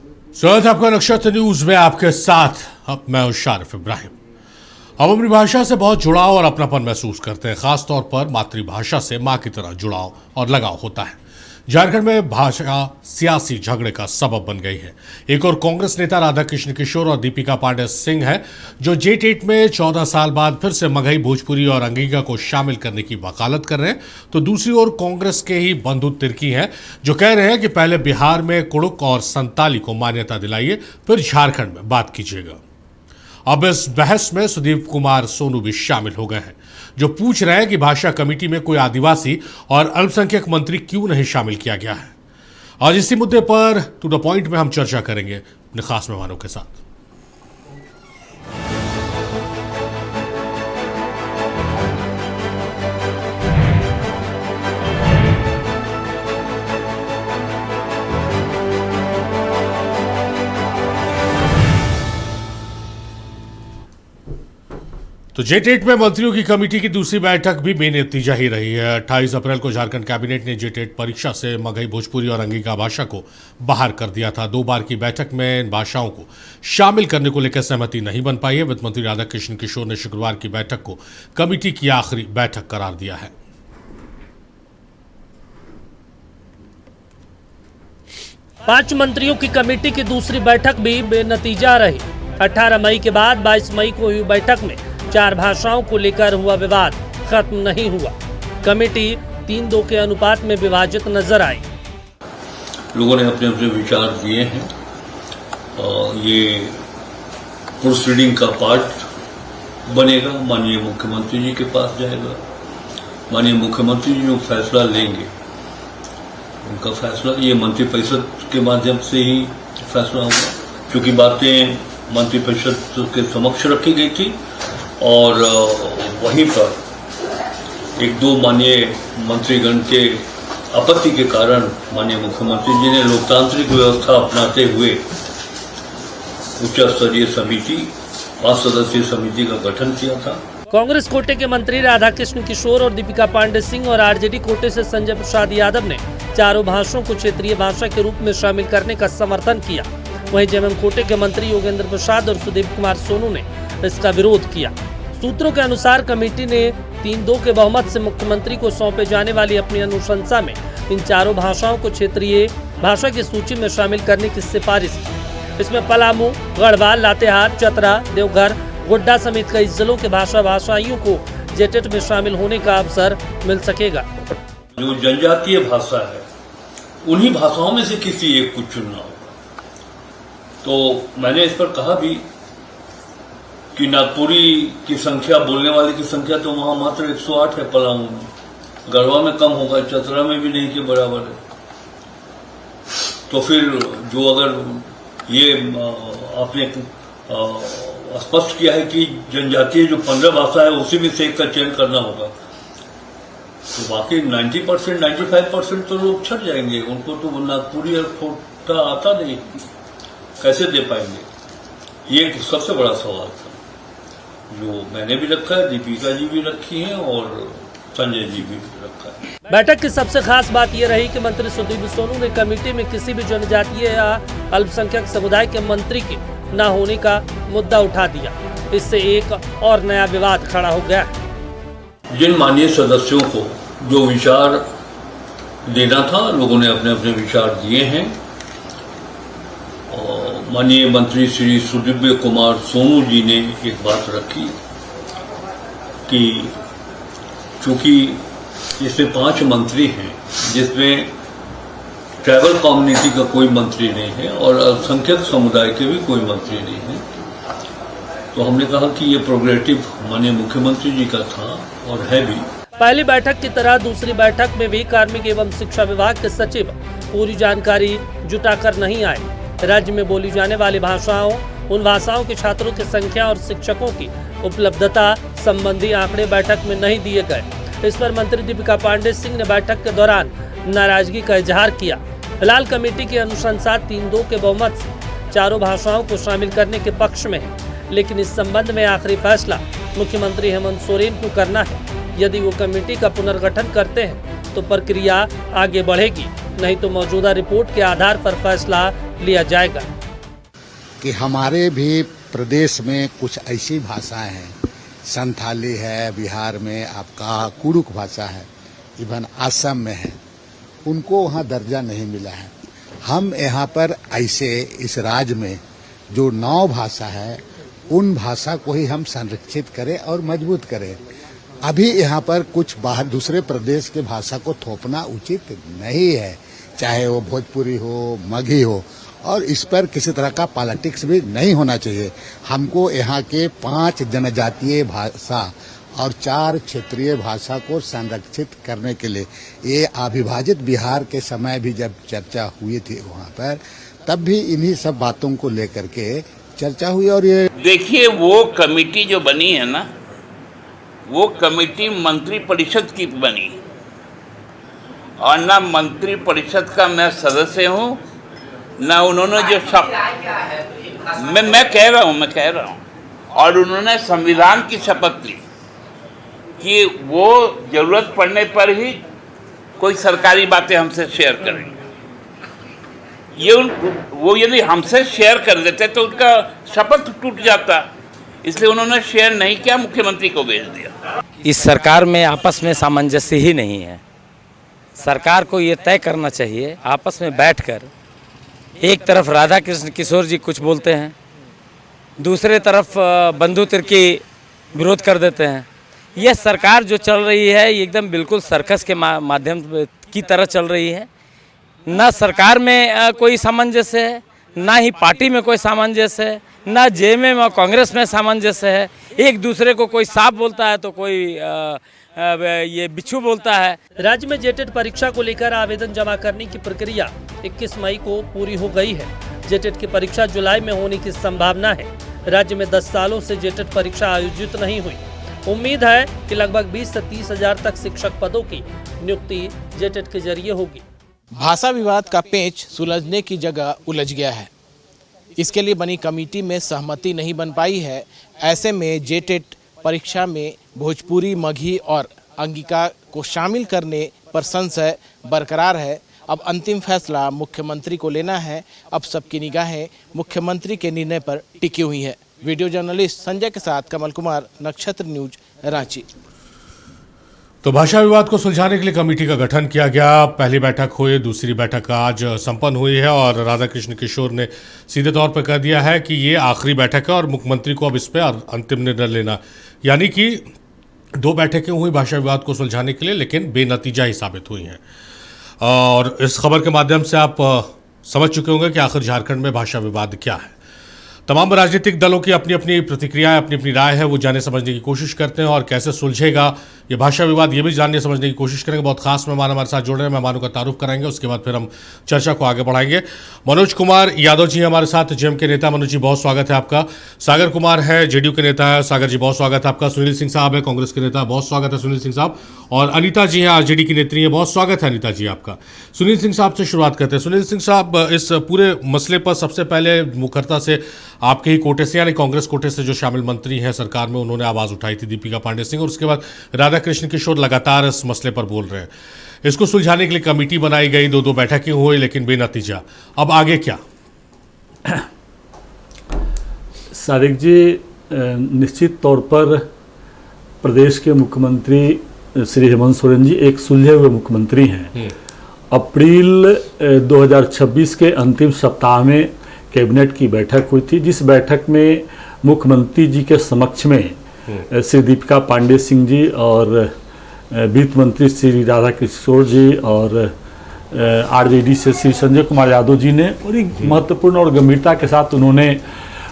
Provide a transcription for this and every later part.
स्वागत है आपका नक्षत्र न्यूज में। आपके साथ अब मैं शारिफ इब्राहिम। हम अपनी भाषा से बहुत जुड़ाव और अपनापन महसूस करते हैं। खास तौर पर मातृभाषा से मां की तरह जुड़ाव और लगाव होता है। झारखंड में भाषा सियासी झगड़े का सबब बन गई है। एक और कांग्रेस नेता राधाकृष्ण किशोर और दीपिका पांडे सिंह है जो जेटेट में 14 साल बाद फिर से मगही, भोजपुरी और अंगिका को शामिल करने की वकालत कर रहे हैं। तो दूसरी ओर कांग्रेस के ही बंधु तिर्की हैं जो कह रहे हैं कि पहले बिहार में कुड़ुक और संताली को मान्यता दिलाइए, फिर झारखंड में बात कीजिएगा। अब इस बहस में सुदीप कुमार सोनू भी शामिल हो गए हैं जो पूछ रहे हैं कि भाषा कमेटी में कोई आदिवासी और अल्पसंख्यक मंत्री क्यों नहीं शामिल किया गया है। आज इसी मुद्दे पर टू द पॉइंट में हम चर्चा करेंगे अपने खास मेहमानों के साथ। तो जेटेट में मंत्रियों की कमेटी की दूसरी बैठक भी बेनतीजा ही रही है। 28 अप्रैल को झारखंड कैबिनेट ने जेटेट परीक्षा से मगही, भोजपुरी और अंगिका भाषा को बाहर कर दिया था। 2 बार की बैठक में इन भाषाओं को शामिल करने को लेकर सहमति नहीं बन पाई है। वित्त मंत्री राधाकृष्ण किशोर ने शुक्रवार की बैठक को कमेटी की आखिरी बैठक करार दिया है। पांच मंत्रियों की कमेटी की दूसरी बैठक भी बेनतीजा रही। 18 मई के बाद 22 मई को हुई बैठक में 4 भाषाओं को लेकर हुआ विवाद खत्म नहीं हुआ। कमेटी 3-2 के अनुपात में विभाजित नजर आई। लोगों ने अपने अपने विचार दिए हैं। ये प्रोसीडिंग का पार्ट बनेगा, माननीय मुख्यमंत्री जी के पास जाएगा। माननीय मुख्यमंत्री जी जो फैसला लेंगे, उनका फैसला ये मंत्रिपरिषद के माध्यम से ही फैसला होगा, क्योंकि बातें मंत्रिपरिषद के समक्ष रखी गई थी और वहीं पर 1-2 माननीय मंत्रीगण के आपत्ति के कारण माननीय मुख्यमंत्री जी ने लोकतांत्रिक व्यवस्था अपनाते हुए उच्च स्तरीय समिति, 5 सदस्यीय समिति का गठन किया था। कांग्रेस कोटे के मंत्री राधाकृष्ण किशोर और दीपिका पांडे सिंह और आरजेडी कोटे से संजय प्रसाद यादव ने चारों भाषाओं को क्षेत्रीय भाषा के रूप में शामिल करने का समर्थन किया। वहीं जेएमएम कोटे के मंत्री योगेंद्र प्रसाद और सुदीप कुमार सोनू ने इसका विरोध किया। सूत्रों के अनुसार कमेटी ने 3-2 के बहुमत से मुख्यमंत्री को सौंपे जाने वाली अपनी अनुशंसा में इन चारों भाषाओं को क्षेत्रीय भाषा की सूची में शामिल करने की सिफारिश की। इसमें पलामू, गढ़वाल, लातेहार, चतरा, देवघर, गोड्डा समेत कई जिलों के भाषाइयों को जेटेट में शामिल होने का अवसर मिल सकेगा। जो जनजातीय भाषा है, उन्हीं भाषाओं में से किसी एक को चुनना होगा। तो मैंने इस पर कहा भी कि नागपुरी की संख्या, बोलने वाले की संख्या तो वहां मात्र 108 है पलामू में, गढ़वा में कम होगा, चतरा में भी नहीं के बराबर है। तो फिर जो अगर ये आपने स्पष्ट किया है कि जनजातीय जो 15 भाषा है उसी में से एक का चयन करना होगा, तो बाकी 90%, 95% तो लोग छट जाएंगे। उनको तो नागपुरी और कोटा आता नहीं, कैसे दे पाएंगे? ये सबसे बड़ा सवाल था जो मैंने भी रखा है, दीपिका जी भी रखी हैं और संजय जी भी रखा है। बैठक की सबसे खास बात यह रही कि मंत्री सुदीप सोनू ने कमेटी में किसी भी जनजातीय या अल्पसंख्यक समुदाय के मंत्री के न होने का मुद्दा उठा दिया। इससे एक और नया विवाद खड़ा हो गया। जिन माननीय सदस्यों को जो विचार देना था, लोगों ने अपने अपने विचार दिए हैं। माननीय मंत्री श्री सुदीप कुमार सोनू जी ने एक बात रखी कि चूंकि इसमें 5 मंत्री हैं, जिसमें ट्राइबल कम्युनिटी का कोई मंत्री नहीं है और अल्पसंख्यक समुदाय के भी कोई मंत्री नहीं है, तो हमने कहा कि ये प्रोग्रेटिव माननीय मुख्यमंत्री जी का था और है भी। पहली बैठक की तरह दूसरी बैठक में भी कार्मिक एवं शिक्षा विभाग के सचिव पूरी जानकारी जुटाकर नहीं आए। राज्य में बोली जाने वाली भाषाओं, उन भाषाओं के छात्रों की संख्या और शिक्षकों की उपलब्धता संबंधी आंकड़े बैठक में नहीं दिए गए। इस पर मंत्री दीपिका पांडे सिंह ने बैठक के दौरान नाराजगी का इजहार किया। फिलहाल कमेटी की अनुशंसा 3-2 के बहुमत से चारों भाषाओं को शामिल करने के पक्ष में है, लेकिन इस संबंध में आखिरी फैसला मुख्यमंत्री हेमंत सोरेन को करना है। यदि वो कमेटी का पुनर्गठन करते हैं तो प्रक्रिया आगे बढ़ेगी। नहीं तो मौजूदा रिपोर्ट के आधार पर फैसला लिया जाएगा। कि हमारे भी प्रदेश में कुछ ऐसी भाषाएं हैं, संथाली है, बिहार में आपका कुड़ुक भाषा है, इवन असम में है, उनको वहाँ दर्जा नहीं मिला है। हम यहाँ पर ऐसे इस राज्य में जो 9 भाषा है उन भाषा को ही हम संरक्षित करें और मजबूत करें। अभी यहाँ पर कुछ बाहर दूसरे प्रदेश के भाषा को थोपना उचित नहीं है, चाहे वो भोजपुरी हो, मगही हो, और इस पर किसी तरह का पॉलिटिक्स भी नहीं होना चाहिए। हमको यहाँ के 5 जनजातीय भाषा और 4 क्षेत्रीय भाषा को संरक्षित करने के लिए ये अविभाजित बिहार के समय भी जब चर्चा हुई थी वहाँ पर, तब भी इन्हीं सब बातों को लेकर के चर्चा हुई। और ये देखिए, वो कमेटी जो बनी है ना, वो कमेटी मंत्री परिषद की बनी, और ना मंत्री परिषद का मैं सदस्य हूँ, ना उन्होंने जो मैं कह रहा हूँ, और उन्होंने संविधान की शपथ ली कि वो जरूरत पड़ने पर ही कोई सरकारी बातें हमसे शेयर करेंगे। वो यदि हमसे शेयर कर देते तो उनका शपथ टूट जाता, इसलिए उन्होंने शेयर नहीं किया, मुख्यमंत्री को भेज दिया। इस सरकार में आपस में सामंजस्य ही नहीं है। सरकार को ये तय करना चाहिए, आपस में बैठकर, एक तरफ राधा कृष्ण किशोर जी कुछ बोलते हैं, दूसरे तरफ बंधु तिर्की विरोध कर देते हैं। यह सरकार जो चल रही है ये एकदम बिल्कुल सर्कस के माध्यम की तरह चल रही है। ना सरकार में कोई सामंजस्य है, ना ही पार्टी में कोई सामंजस्य है, ना जेएमएम और कांग्रेस में सामंजस्य है। एक दूसरे को कोई सांप बोलता है तो कोई ये बिच्छू बोलता है। राज्य में जेटेट परीक्षा को लेकर आवेदन जमा करने की प्रक्रिया 21 मई को पूरी हो गई है। जेटेट की परीक्षा जुलाई में होने की संभावना है। राज्य में 10 सालों से जेटेट परीक्षा आयोजित नहीं हुई। उम्मीद है कि लगभग 20 से 30 हजार तक शिक्षक पदों की नियुक्ति जेटेट के जरिए होगी। भाषा विवाद का पेंच सुलझने की जगह उलझ गया है। इसके लिए बनी कमेटी में सहमति नहीं बन पाई है। ऐसे में जेटेट परीक्षा में भोजपुरी, मगही और अंगिका को शामिल करने पर संशय बरकरार है। अब अंतिम फैसला मुख्यमंत्री को लेना है। अब सबकी निगाहें मुख्यमंत्री के निर्णय पर टिकी हुई है। वीडियो जर्नलिस्ट संजय के साथ कमल कुमार, नक्षत्र न्यूज, रांची। तो भाषा विवाद को सुलझाने के लिए कमेटी का गठन किया गया। पहली बैठक हुई, दूसरी बैठक आज संपन्न हुई है और राधा कृष्ण किशोर ने सीधे तौर पर कह दिया है कि ये आखिरी बैठक है और मुख्यमंत्री को अब इस पर अंतिम निर्णय लेना, यानी कि 2 बैठकें हुई भाषा विवाद को सुलझाने के लिए, लेकिन बेनतीजा ही साबित हुई हैं। और इस खबर के माध्यम से आप समझ चुके होंगे कि आखिर झारखंड में भाषा विवाद क्या है। तमाम राजनीतिक दलों की अपनी अपनी प्रतिक्रियाएं, अपनी अपनी राय है, वो जानने समझने की कोशिश करते हैं और कैसे सुलझेगा ये भाषा विवाद, ये भी जानने समझने की कोशिश करेंगे। बहुत खास मेहमान हमारे साथ जुड़ रहे हैं, मेहमानों का तारुफ कराएंगे, उसके बाद फिर हम चर्चा को आगे बढ़ाएंगे। मनोज कुमार यादव जी हमारे साथ, जेएम के नेता। मनोज जी बहुत स्वागत है आपका। सागर कुमार है, जेडीयू के नेता है। सागर जी बहुत स्वागत है आपका। सुनील सिंह साहब है, कांग्रेस के नेता, बहुत स्वागत है सुनील सिंह साहब। और अनिता जी हैं, आरजेडी की नेत्री है, बहुत स्वागत है अनिता जी आपका। सुनील सिंह साहब से शुरुआत करते हैं। सुनील सिंह साहब, इस पूरे मसले पर सबसे पहले मुखरता से आपके ही कोटे से, यानी कांग्रेस कोटे से जो शामिल मंत्री हैं सरकार में, उन्होंने आवाज उठाई थी, दीपिका पांडे सिंह, और उसके बाद राधा कृष्ण किशोर लगातार इस मसले पर बोल रहे हैं। इसको सुलझाने के लिए कमेटी बनाई गई, 2 बैठकें हुई, लेकिन बेनतीजा। अब आगे क्या? सादिक जी, निश्चित तौर पर प्रदेश के मुख्यमंत्री श्री हेमंत सोरेन जी एक सुलझे हुए मुख्यमंत्री हैं। अप्रैल 2026 के अंतिम सप्ताह में कैबिनेट की बैठक हुई थी, जिस बैठक में मुख्यमंत्री जी के समक्ष में श्री दीपिका पांडे सिंह जी और वित्त मंत्री श्री राधा किशोर जी और आरजेडी से श्री संजय कुमार यादव जी ने बड़ी महत्वपूर्ण और गंभीरता के साथ उन्होंने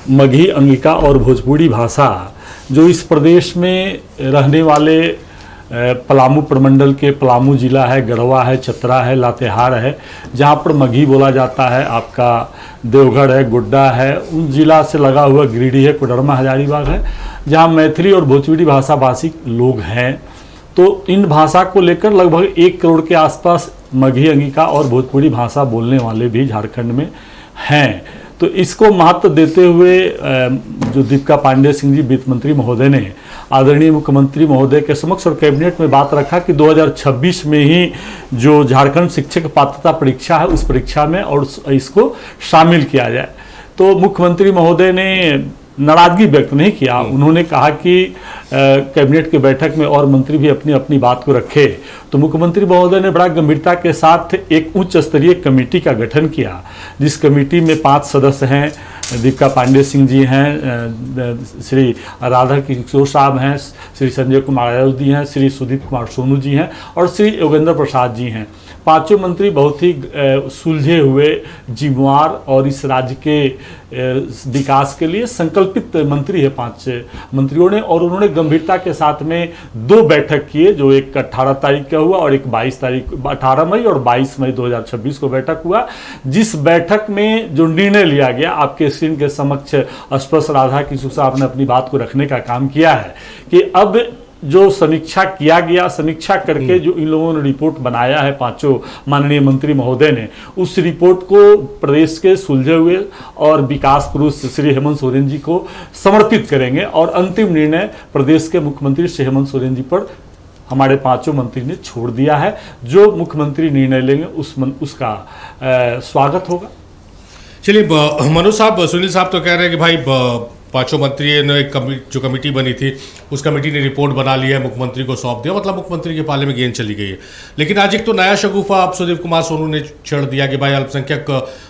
मगही, अंगिका और भोजपुरी भाषा, जो इस प्रदेश में रहने वाले पलामू प्रमंडल के पलामू जिला है, गढ़वा है, चतरा है, लातेहार है, जहाँ पर मगही बोला जाता है, आपका देवगढ़ है, गोड्डा है, उन जिला से लगा हुआ गिरिडीह है, कोडरमा, हजारीबाग है, जहाँ मैथिली और भोजपुरी भाषा भाषी लोग हैं। तो इन भाषा को लेकर लगभग 1 करोड़ के आसपास मगही, अंगिका और भोजपुरी भाषा बोलने वाले भी झारखंड में हैं। तो इसको महत्व देते हुए जो दीपिका पांडे सिंह जी वित्त मंत्री महोदय ने आदरणीय मुख्यमंत्री महोदय के समक्ष और कैबिनेट में बात रखा कि 2026 में ही जो झारखंड शिक्षक पात्रता परीक्षा है उस परीक्षा में और इसको शामिल किया जाए। तो मुख्यमंत्री महोदय ने नाराजगी व्यक्त नहीं किया, उन्होंने कहा कि कैबिनेट की बैठक में और मंत्री भी अपनी अपनी बात को रखे। तो मुख्यमंत्री महोदय ने बड़ा गंभीरता के साथ एक उच्च स्तरीय कमेटी का गठन किया, जिस कमेटी में 5 सदस्य हैं। दीपिका पांडे सिंह जी हैं, श्री राधा किशोर साहब हैं, श्री संजय कुमार यादव जी हैं, श्री सुदीप कुमार सोनू जी हैं और श्री योगेंद्र प्रसाद जी हैं। पांचों मंत्री बहुत ही सुलझे हुए, जिम्मेवार और इस राज्य के विकास के लिए संकल्पित मंत्री है 5 मंत्रियों ने। और उन्होंने गंभीरता के साथ में 2 बैठक किए, जो एक 18 तारीख का हुआ और एक 18 मई और 22 मई 2026 को बैठक हुआ। जिस बैठक में जो निर्णय लिया गया, आपके स्क्रीन के समक्ष स्पष्ट राधा किशोर साहब ने अपनी बात को रखने का काम किया है कि अब जो समीक्षा किया गया, समीक्षा करके जो इन लोगों ने रिपोर्ट बनाया है 5 माननीय मंत्री महोदय ने, उस रिपोर्ट को प्रदेश के सुलझे हुए और विकास पुरुष श्री हेमंत सोरेन जी को समर्पित करेंगे और अंतिम निर्णय प्रदेश के मुख्यमंत्री श्री हेमंत सोरेन जी पर हमारे 5 मंत्री ने छोड़ दिया है। जो मुख्यमंत्री निर्णय लेंगे उसका स्वागत होगा। चलिए मनोज साहब, सुनील साहब तो कह रहे हैं कि भाई 5 मंत्रियों ने जो कमेटी बनी थी उस कमेटी ने रिपोर्ट बना ली है, मुख्यमंत्री को सौंप दिया, मतलब मुख्यमंत्री के पाले में गेंद चली गई है। लेकिन आज एक तो नया शगुफा अब सुदीप कुमार सोनू ने छेड़ दिया कि भाई अल्पसंख्यक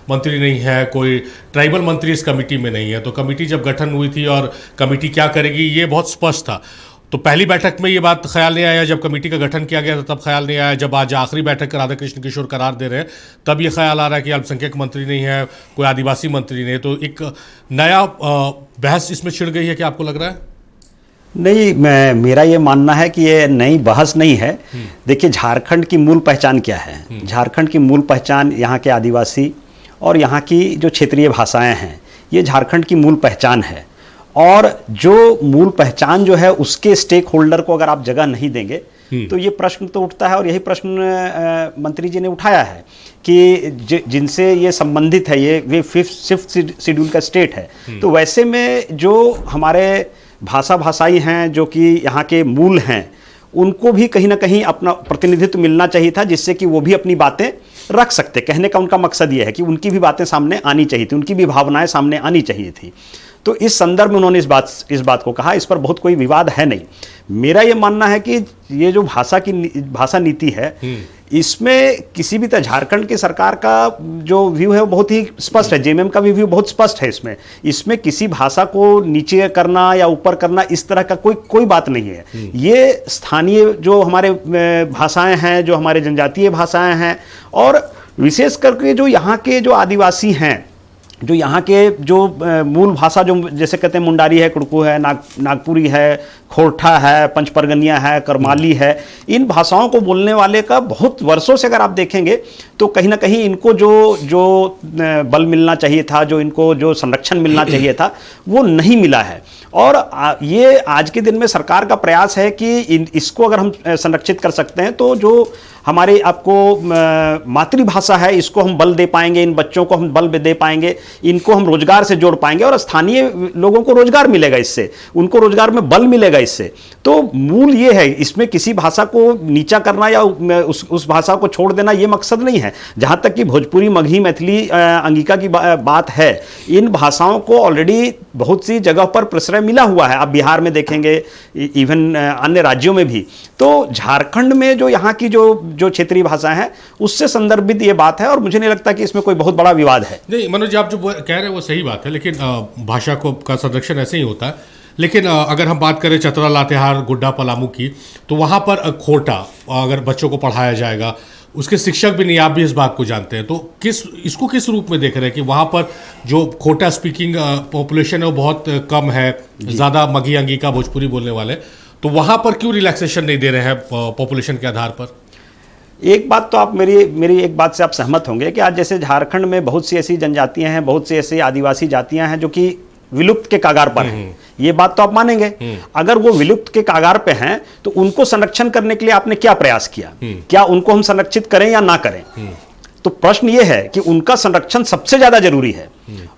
मंत्री नहीं है, कोई ट्राइबल मंत्री इस कमेटी में नहीं है। तो कमेटी जब गठन हुई थी और कमेटी क्या करेगी ये बहुत स्पष्ट था। तो पहली बैठक में ये बात ख्याल नहीं आया, जब कमेटी का गठन किया गया था तब ख्याल नहीं आया, जब आज आखिरी बैठक राधा कृष्ण किशोर करार दे रहे हैं तब ये ख्याल आ रहा है कि अल्पसंख्यक मंत्री नहीं है, कोई आदिवासी मंत्री नहीं। तो एक नया बहस इसमें छिड़ गई है, क्या आपको लग रहा है? नहीं, मेरा ये मानना है कि ये नई बहस नहीं है। देखिए, झारखंड की मूल पहचान क्या है? झारखंड की मूल पहचान यहाँ के आदिवासी और यहाँ की जो क्षेत्रीय भाषाएं हैं, ये झारखंड की मूल पहचान है। और जो मूल पहचान जो है उसके स्टेक होल्डर को अगर आप जगह नहीं देंगे तो ये प्रश्न तो उठता है। और यही प्रश्न मंत्री जी ने उठाया है कि जिनसे ये संबंधित है, ये 5th शेड्यूल का स्टेट है। तो वैसे में जो हमारे भाषाई हैं, जो कि यहाँ के मूल हैं, उनको भी कहीं ना कहीं अपना प्रतिनिधित्व मिलना चाहिए था, जिससे कि वो भी अपनी बातें रख सकते। कहने का उनका मकसद ये है कि उनकी भी बातें सामने आनी चाहिए थी, उनकी भी भावनाएं सामने आनी चाहिए थी। तो इस संदर्भ में उन्होंने इस बात को कहा। इस पर बहुत कोई विवाद है नहीं। मेरा ये मानना है कि ये जो भाषा नीति है, इसमें किसी भी तरह झारखंड की सरकार का जो व्यू है वो बहुत ही स्पष्ट है। जेएमएम का भी व्यू बहुत स्पष्ट है। इसमें किसी भाषा को नीचे करना या ऊपर करना, इस तरह का कोई बात नहीं है। ये स्थानीय जो हमारे भाषाएं हैं, जो हमारे जनजातीय भाषाएं हैं, और विशेष करके जो यहाँ के जो आदिवासी हैं, जो यहाँ के जो मूल भाषा जो जैसे कहते हैं मुंडारी है, कुड़कू है, नागपुरी है, खोरठा है, पंचपरगनिया है, करमाली है, इन भाषाओं को बोलने वाले का बहुत वर्षों से अगर आप देखेंगे तो कहीं ना कहीं इनको जो बल मिलना चाहिए था, जो इनको जो संरक्षण मिलना चाहिए था, वो नहीं मिला है। और ये आज के दिन में सरकार का प्रयास है कि इसको अगर हम संरक्षित कर सकते हैं तो जो हमारे आपको मातृभाषा है, इसको हम बल दे पाएंगे, इन बच्चों को हम बल दे पाएंगे, इनको हम रोजगार से जोड़ पाएंगे और स्थानीय लोगों को रोजगार मिलेगा इससे, उनको रोजगार में बल मिलेगा इससे। तो मूल ये है, इसमें किसी भाषा को नीचा करना या उस भाषा को छोड़ देना ये मकसद नहीं है। जहाँ तक कि भोजपुरी, मगही, मैथिली, अंगिका की बात है, इन भाषाओं को ऑलरेडी बहुत सी जगह पर प्रश्रय मिला हुआ है। आप बिहार में देखेंगे, इवन अन्य राज्यों में भी। तो झारखंड में जो यहाँ की जो क्षेत्रीय भाषाएं हैं, उससे संदर्भित ये बात है और मुझे नहीं लगता कि इसमें कोई बहुत बड़ा विवाद है। नहीं मनोज जी, आप जो कह रहे हैं वो सही बात है, लेकिन भाषा का संरक्षण ऐसे ही होता है। लेकिन अगर हम बात करें चतरा, लातेहार, गुड्डा, पलामू की, तो वहाँ पर खोटा अगर बच्चों को पढ़ाया जाएगा, उसके शिक्षक भी नहीं, आप भी इस बात को जानते हैं। तो इसको किस रूप में देख रहे हैं कि वहाँ पर जो खोटा स्पीकिंग पॉपुलेशन है वो बहुत कम है, ज़्यादा मगही, अंगिका, भोजपुरी बोलने वाले, तो वहाँ पर क्यों रिलैक्सेशन नहीं दे रहे हैं पॉपुलेशन के आधार पर? एक बात तो आप मेरी एक बात से आप सहमत होंगे कि आज जैसे झारखंड में बहुत सी ऐसी जनजातियां हैं, बहुत सी ऐसी आदिवासी जातियां हैं जो कि विलुप्त के कागार पर हैं। ये बात तो आप मानेंगे। अगर वो विलुप्त के कागार पे हैं तो उनको संरक्षण करने के लिए आपने क्या प्रयास किया? क्या उनको हम संरक्षित करें या ना करें? तो प्रश्न ये है कि उनका संरक्षण सबसे ज्यादा जरूरी है,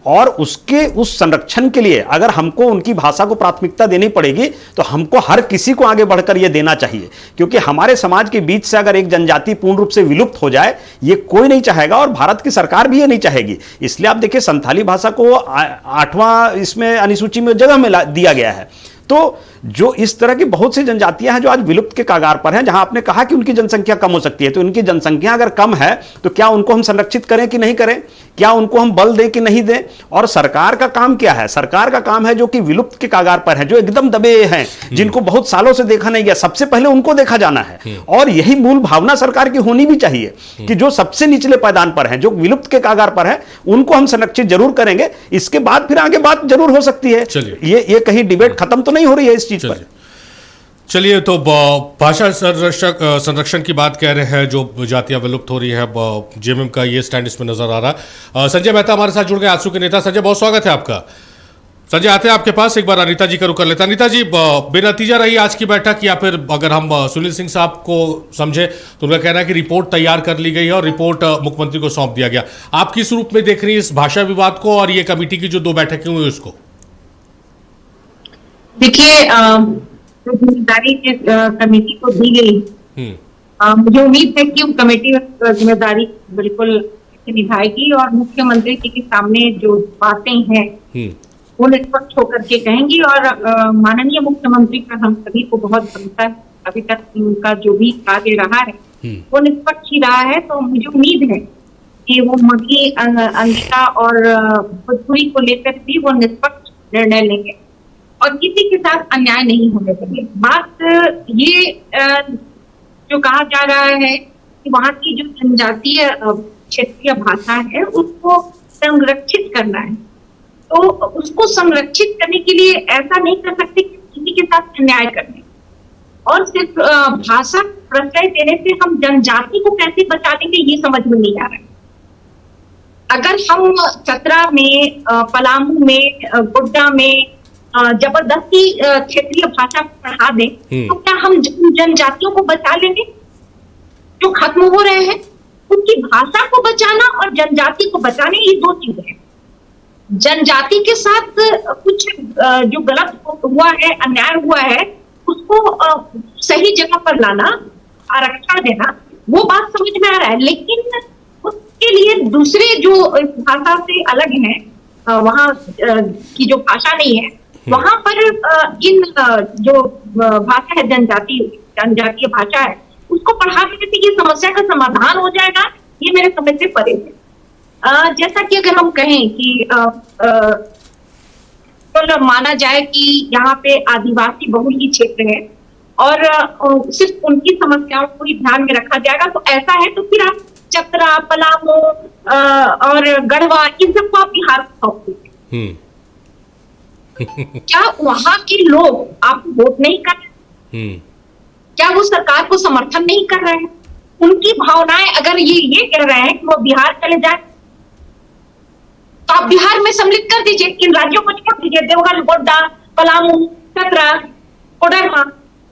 और उसके उस संरक्षण के लिए अगर हमको उनकी भाषा को प्राथमिकता देनी पड़ेगी तो हमको हर किसी को आगे बढ़कर यह देना चाहिए, क्योंकि हमारे समाज के बीच से अगर एक जनजाति पूर्ण रूप से विलुप्त हो जाए ये कोई नहीं चाहेगा और भारत की सरकार भी ये नहीं चाहेगी। इसलिए आप देखिए संथाली भाषा को 8वां इसमें अनुसूची में जगह में दिया गया है। तो जो इस तरह की बहुत सी जनजातियां हैं जो आज विलुप्त के कगार पर हैं, जहां आपने कहा कि उनकी जनसंख्या कम हो सकती है, तो उनकी जनसंख्या अगर कम है तो क्या उनको हम संरक्षित करें कि नहीं करें, क्या उनको हम बल दें कि नहीं दें? और सरकार का काम क्या है? सरकार का काम है जो कि विलुप्त के कगार पर है, जो एकदम दबे हैं, जिनको बहुत सालों से देखा नहीं गया, सबसे पहले उनको देखा जाना है। और यही मूल भावना सरकार की होनी भी चाहिए कि जो सबसे निचले पायदान पर है, जो विलुप्त के कगार पर है, उनको हम संरक्षित जरूर करेंगे। इसके बाद फिर आगे बात जरूर हो सकती है। ये कहीं डिबेट खत्म तो नहीं हो रही है इस चीज पर। चलिए, तो भाषा संरक्षण की बात कह रहे हैं, जो जातियां विलुप्त हो रही है, जेएमएम का ये स्टैंड इसमें नजर आ रहा है। संजय मेहता हमारे साथ जुड़ गए, आजसू के नेता। संजय, बहुत स्वागत है आपका। संजय, आते हैं आपके पास। एक बार अनीता जी का रुख कर लेता। अनीता जी, बेनतीजा रही आज की बैठक, या फिर अगर हम सुनील सिंह साहब को समझे तो उनका कहना है कि रिपोर्ट तैयार कर ली गई है और रिपोर्ट मुख्यमंत्री को सौंप दिया गया। आप किस रूप में देख रही है इस भाषा विवाद को और ये कमेटी की जो 2 बैठकें हुई उसको? देखिए, जिम्मेदारी जिस कमेटी को दी गई, मुझे उम्मीद है कि वो कमेटी जिम्मेदारी बिल्कुल निभाएगी और मुख्यमंत्री जी के सामने जो बातें हैं वो निष्पक्ष होकर के कहेंगी। और माननीय मुख्यमंत्री पर हम सभी को बहुत भरोसा है, अभी तक उनका जो भी कार्य रहा है वो निष्पक्ष ही रहा है। तो मुझे उम्मीद है कि वो मगही अंगिका और भोजपुरी को लेकर भी वो निष्पक्ष निर्णय लेंगे और किसी के साथ अन्याय नहीं होने देंगे। बात ये जो कहा जा रहा है कि वहाँ की जो जनजातीय क्षेत्रीय भाषा है उसको संरक्षित करना है, तो उसको संरक्षित करने के लिए ऐसा नहीं कर सकते कि किसी के साथ अन्याय करने और सिर्फ भाषा प्रश्रय देने से हम जनजाति को कैसे बचा लेंगे ये समझ में नहीं आ रहा है। अगर हम चतरा में, पलामू में, गोड्डा में जबरदस्ती क्षेत्रीय भाषा पढ़ा दें तो क्या हम जनजातियों को बचा लेंगे जो खत्म हो रहे हैं? उनकी भाषा को बचाना और जनजाति को बचाने ये 2 चीजें हैं। जनजाति के साथ कुछ जो गलत हुआ है, अन्याय हुआ है, उसको सही जगह पर लाना, आरक्षण देना, वो बात समझ में आ रहा है। लेकिन उसके लिए दूसरे जो भाषा से अलग हैं, वहाँ की जो भाषा नहीं है, वहां पर इन जो भाषा है जनजातीय भाषा है उसको पढ़ा देने से ये समस्या का समाधान हो जाएगा, ये मेरे समझ से परे है। जैसा कि अगर हम कहें कि तो माना जाए कि यहाँ पे आदिवासी बहुल ही क्षेत्र है और सिर्फ उनकी समस्याओं को ही ध्यान में रखा जाएगा, तो ऐसा है तो फिर आप चतरा, पलामू और गढ़वा इन सबको आप बिहार को सौंप दीजिए। क्या वहां के लोग आपको वोट नहीं कर रहे? क्या वो सरकार को समर्थन नहीं कर रहे हैं? उनकी भावनाएं अगर ये कह रहे हैं कि वो बिहार चले जाए तो आप बिहार में सम्मिलित कर दीजिए, इन राज्यों को छोड़ दीजिए, देवघर, गोड्डा, पलामू, चतरा, कोडरमा,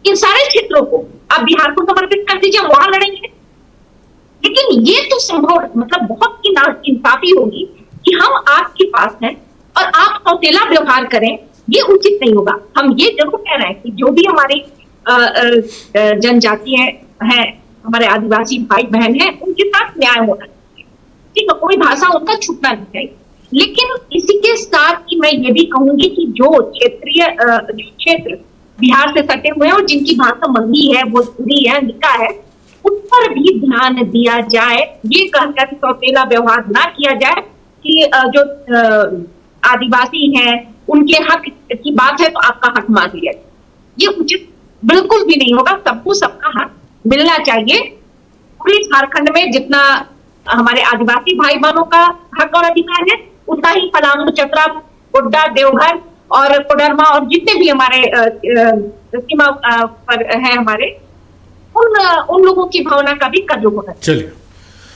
इन सारे क्षेत्रों को आप बिहार को समर्पित कर दीजिए, वहां लड़ेंगे। लेकिन ये तो संभव मतलब बहुत ही नाइंसाफी होगी कि हम आपके पास हैं और आप सौतेला व्यवहार करें, ये उचित नहीं होगा। हम ये जरूर कह रहे हैं कि जो भी हमारी जनजाति हैं, हमारे आदिवासी भाई बहन हैं, उनके साथ न्याय होना चाहिए, ठीक है, कोई भाषा उनका छूटना नहीं चाहिए। लेकिन इसी के साथ ही मैं ये भी कहूंगी कि जो क्षेत्र बिहार से सटे हुए हैं और जिनकी भाषा मगही है, भोजपुरी है, अंगिका है, उस पर भी ध्यान दिया जाए। ये कहकर सौतेला व्यवहार ना किया जाए कि जो आदिवासी हैं उनके हक की बात है तो आपका हक मांग लिया, ये उचित बिल्कुल भी नहीं होगा। सबको सबका हक मिलना चाहिए। पूरे झारखंड में जितना हमारे आदिवासी भाई बहनों का हक और अधिकार है, उतना ही पलामू, चतरा, गोड्डा, देवघर और कोडरमा और जितने भी हमारे सीमा पर है हमारे, उन लोगों की भावना का भी कद्र होना चाहिए।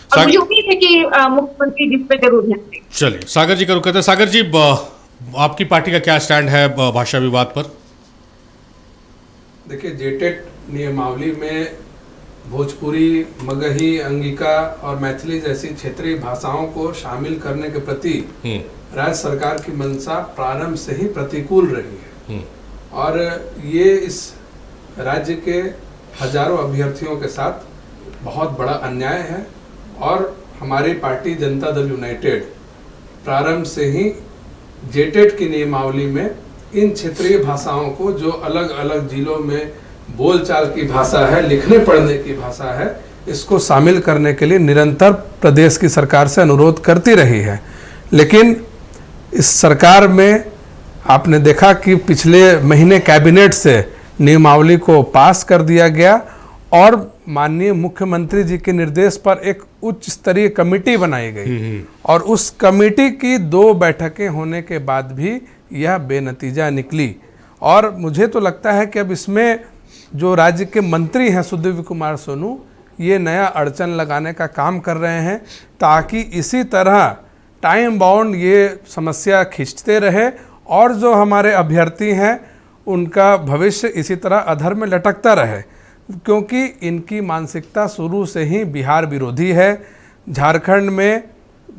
और मुझे उम्मीद है कि मुख्यमंत्री जिस पे जरूर ध्यान देंगे। चलिए, सागर जी का रुख करते हैं। सागर जी, आपकी पार्टी का क्या स्टैंड है भाषा विवाद पर? देखिए, जेटेट नियमावली में भोजपुरी, मगही, अंगिका और मैथिली जैसी क्षेत्रीय भाषाओं को शामिल करने के प्रति राज्य सरकार की मंशा प्रारंभ से ही प्रतिकूल रही है और ये इस राज्य के हजारों अभ्यर्थियों के साथ बहुत बड़ा अन्याय है। और हमारी पार्टी जनता दल यूनाइटेड प्रारंभ से ही जेटेट की नियमावली में इन क्षेत्रीय भाषाओं को, जो अलग अलग जिलों में बोलचाल की भाषा है, लिखने पढ़ने की भाषा है, इसको शामिल करने के लिए निरंतर प्रदेश की सरकार से अनुरोध करती रही है। लेकिन इस सरकार में आपने देखा कि पिछले महीने कैबिनेट से नियमावली को पास कर दिया गया और माननीय मुख्यमंत्री जी के निर्देश पर एक उच्च स्तरीय कमेटी बनाई गई और उस कमेटी की 2 बैठकें होने के बाद भी यह बेनतीजा निकली। और मुझे तो लगता है कि अब इसमें जो राज्य के मंत्री हैं सुदीव्य कुमार सोनू, ये नया अड़चन लगाने का काम कर रहे हैं ताकि इसी तरह टाइम बाउंड ये समस्या खींचते रहे और जो हमारे अभ्यर्थी हैं उनका भविष्य इसी तरह अधर में लटकता रहे, क्योंकि इनकी मानसिकता शुरू से ही बिहार विरोधी है। झारखंड में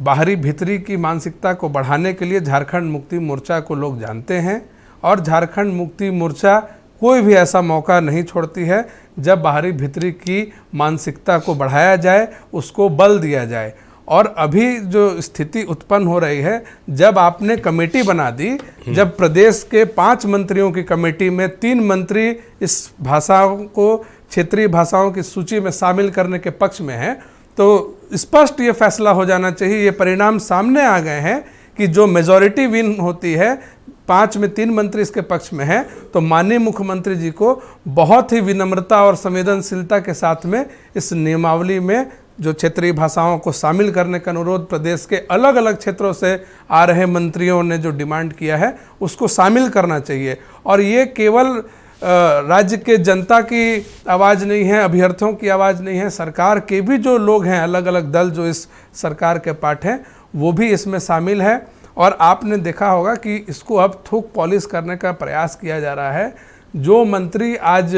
बाहरी भीतरी की मानसिकता को बढ़ाने के लिए झारखंड मुक्ति मोर्चा को लोग जानते हैं और झारखंड मुक्ति मोर्चा कोई भी ऐसा मौका नहीं छोड़ती है जब बाहरी भीतरी की मानसिकता को बढ़ाया जाए, उसको बल दिया जाए। और अभी जो स्थिति उत्पन्न हो रही है, जब आपने कमेटी बना दी, जब प्रदेश के 5 मंत्रियों की कमेटी में 3 मंत्री इस भाषाओं को क्षेत्रीय भाषाओं की सूची में शामिल करने के पक्ष में हैं, तो स्पष्ट ये फैसला हो जाना चाहिए, ये परिणाम सामने आ गए हैं कि जो मेजॉरिटी विन होती है, 5 में 3 मंत्री इसके पक्ष में हैं, तो माननीय मुख्यमंत्री जी को बहुत ही विनम्रता और संवेदनशीलता के साथ में इस नियमावली में जो क्षेत्रीय भाषाओं को शामिल करने का अनुरोध प्रदेश के अलग अलग क्षेत्रों से आ रहे मंत्रियों ने जो डिमांड किया है उसको शामिल करना चाहिए। और ये केवल राज्य के जनता की आवाज़ नहीं है, अभ्यर्थियों की आवाज़ नहीं है, सरकार के भी जो लोग हैं, अलग अलग दल जो इस सरकार के पार्ट हैं, वो भी इसमें शामिल है। और आपने देखा होगा कि इसको अब थोक पॉलिश करने का प्रयास किया जा रहा है। जो मंत्री आज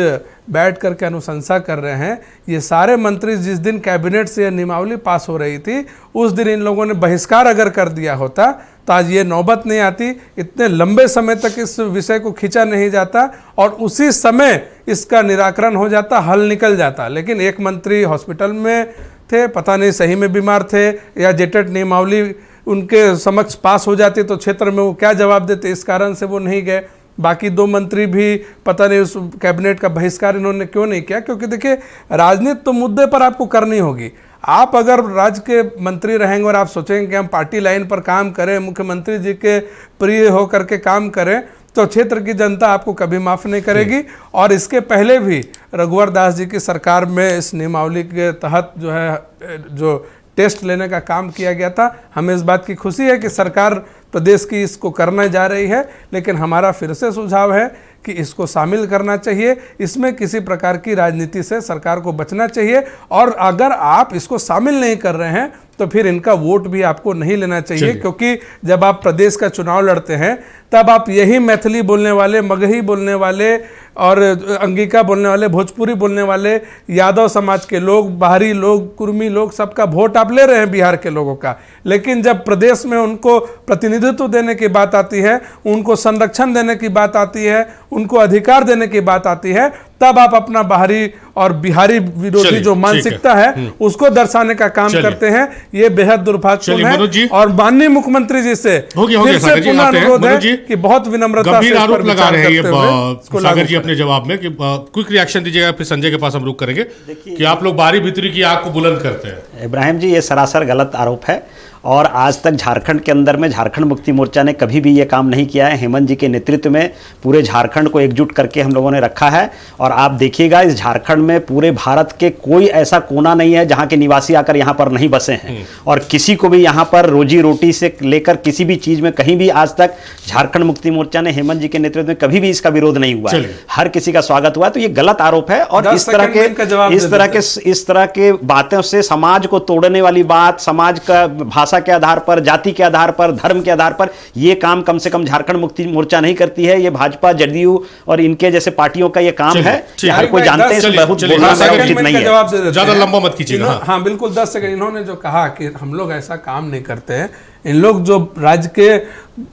बैठ करके अनुशंसा कर रहे हैं, ये सारे मंत्री जिस दिन कैबिनेट से यह नियमावली पास हो रही थी, उस दिन इन लोगों ने बहिष्कार अगर कर दिया होता तो आज ये नौबत नहीं आती, इतने लंबे समय तक इस विषय को खींचा नहीं जाता और उसी समय इसका निराकरण हो जाता, हल निकल जाता। लेकिन एक मंत्री हॉस्पिटल में थे, पता नहीं सही में बीमार थे या जेटेट नियमावली उनके समक्ष पास हो जाती तो क्षेत्र में वो क्या जवाब देते, इस कारण से वो नहीं गए। बाकी 2 मंत्री भी पता नहीं उस कैबिनेट का बहिष्कार इन्होंने क्यों नहीं किया, क्योंकि देखिए राजनीति तो मुद्दे पर आपको करनी होगी। आप अगर राज्य के मंत्री रहेंगे और आप सोचेंगे कि हम पार्टी लाइन पर काम करें, मुख्यमंत्री जी के प्रिय होकर के काम करें, तो क्षेत्र की जनता आपको कभी माफ़ नहीं करेगी। और इसके पहले भी रघुवर दास जी की सरकार में इस नियमावली के तहत जो टेस्ट लेने का काम किया गया था, हमें इस बात की खुशी है कि सरकार प्रदेश की इसको करने जा रही है। लेकिन हमारा फिर से सुझाव है कि इसको शामिल करना चाहिए, इसमें किसी प्रकार की राजनीति से सरकार को बचना चाहिए। और अगर आप इसको शामिल नहीं कर रहे हैं तो फिर इनका वोट भी आपको नहीं लेना चाहिए, क्योंकि जब आप प्रदेश का चुनाव लड़ते हैं तब आप यही मैथिली बोलने वाले, मगही बोलने वाले और अंगिका बोलने वाले, भोजपुरी बोलने वाले, यादव समाज के लोग, बाहरी लोग, कुर्मी लोग, सबका वोट आप ले रहे हैं बिहार के लोगों का। लेकिन जब प्रदेश में उनको प्रतिनिधित्व देने की बात आती है, उनको संरक्षण देने की बात आती है, उनको अधिकार देने की बात आती है, तब आप अपना बाहरी और बिहारी विरोधी जो मानसिकता है उसको दर्शाने का काम करते हैं। ये बेहद दुर्भाग्यपूर्ण है। और माननीय मुख्यमंत्री जी से फिर से पुनः अनुरोध है कि बहुत विनम्रता से आरोप लगा रहे हैं ये सागर जी अपने जवाब में कि क्विक रिएक्शन दीजिएगा, फिर संजय के पास हम रुक करेंगे कि आप लोग बाहरी भीतरी की आग को बुलंद करते हैं। इब्राहिम जी, ये सरासर गलत आरोप है और आज तक झारखंड के अंदर में झारखंड मुक्ति मोर्चा ने कभी भी ये काम नहीं किया है। हेमंत जी के नेतृत्व में पूरे झारखंड को एकजुट करके हम लोगों ने रखा है और आप देखिएगा इस झारखंड में पूरे भारत के कोई ऐसा कोना नहीं है जहां के निवासी आकर यहां पर नहीं बसे हैं और किसी को भी यहां पर रोजी रोटी से लेकर किसी भी चीज में कहीं भी आज तक झारखंड मुक्ति मोर्चा ने हेमंत जी के नेतृत्व में कभी भी इसका विरोध नहीं हुआ है। हर किसी का स्वागत हुआ है। तो ये गलत आरोप है और इस तरह के बातों से समाज को तोड़ने वाली बात, समाज का भाषा भाषा के आधार पर, जाति के आधार पर, धर्म के आधार पर ये काम से कम झारखंड मुक्ति मोर्चा नहीं करती है। ये भाजपा, जदयू और इनके जैसे पार्टियों का ये काम है। हर कोई जानते हैं इसमें बहुत बोलना उचित नहीं है। ज्यादा लंबा मत कीजिएगा। हाँ बिल्कुल, 10 सेकंड। इन्होंने जो कहा कि हम लोग ऐसा काम नहीं करते हैं, इन लोग जो राज्य के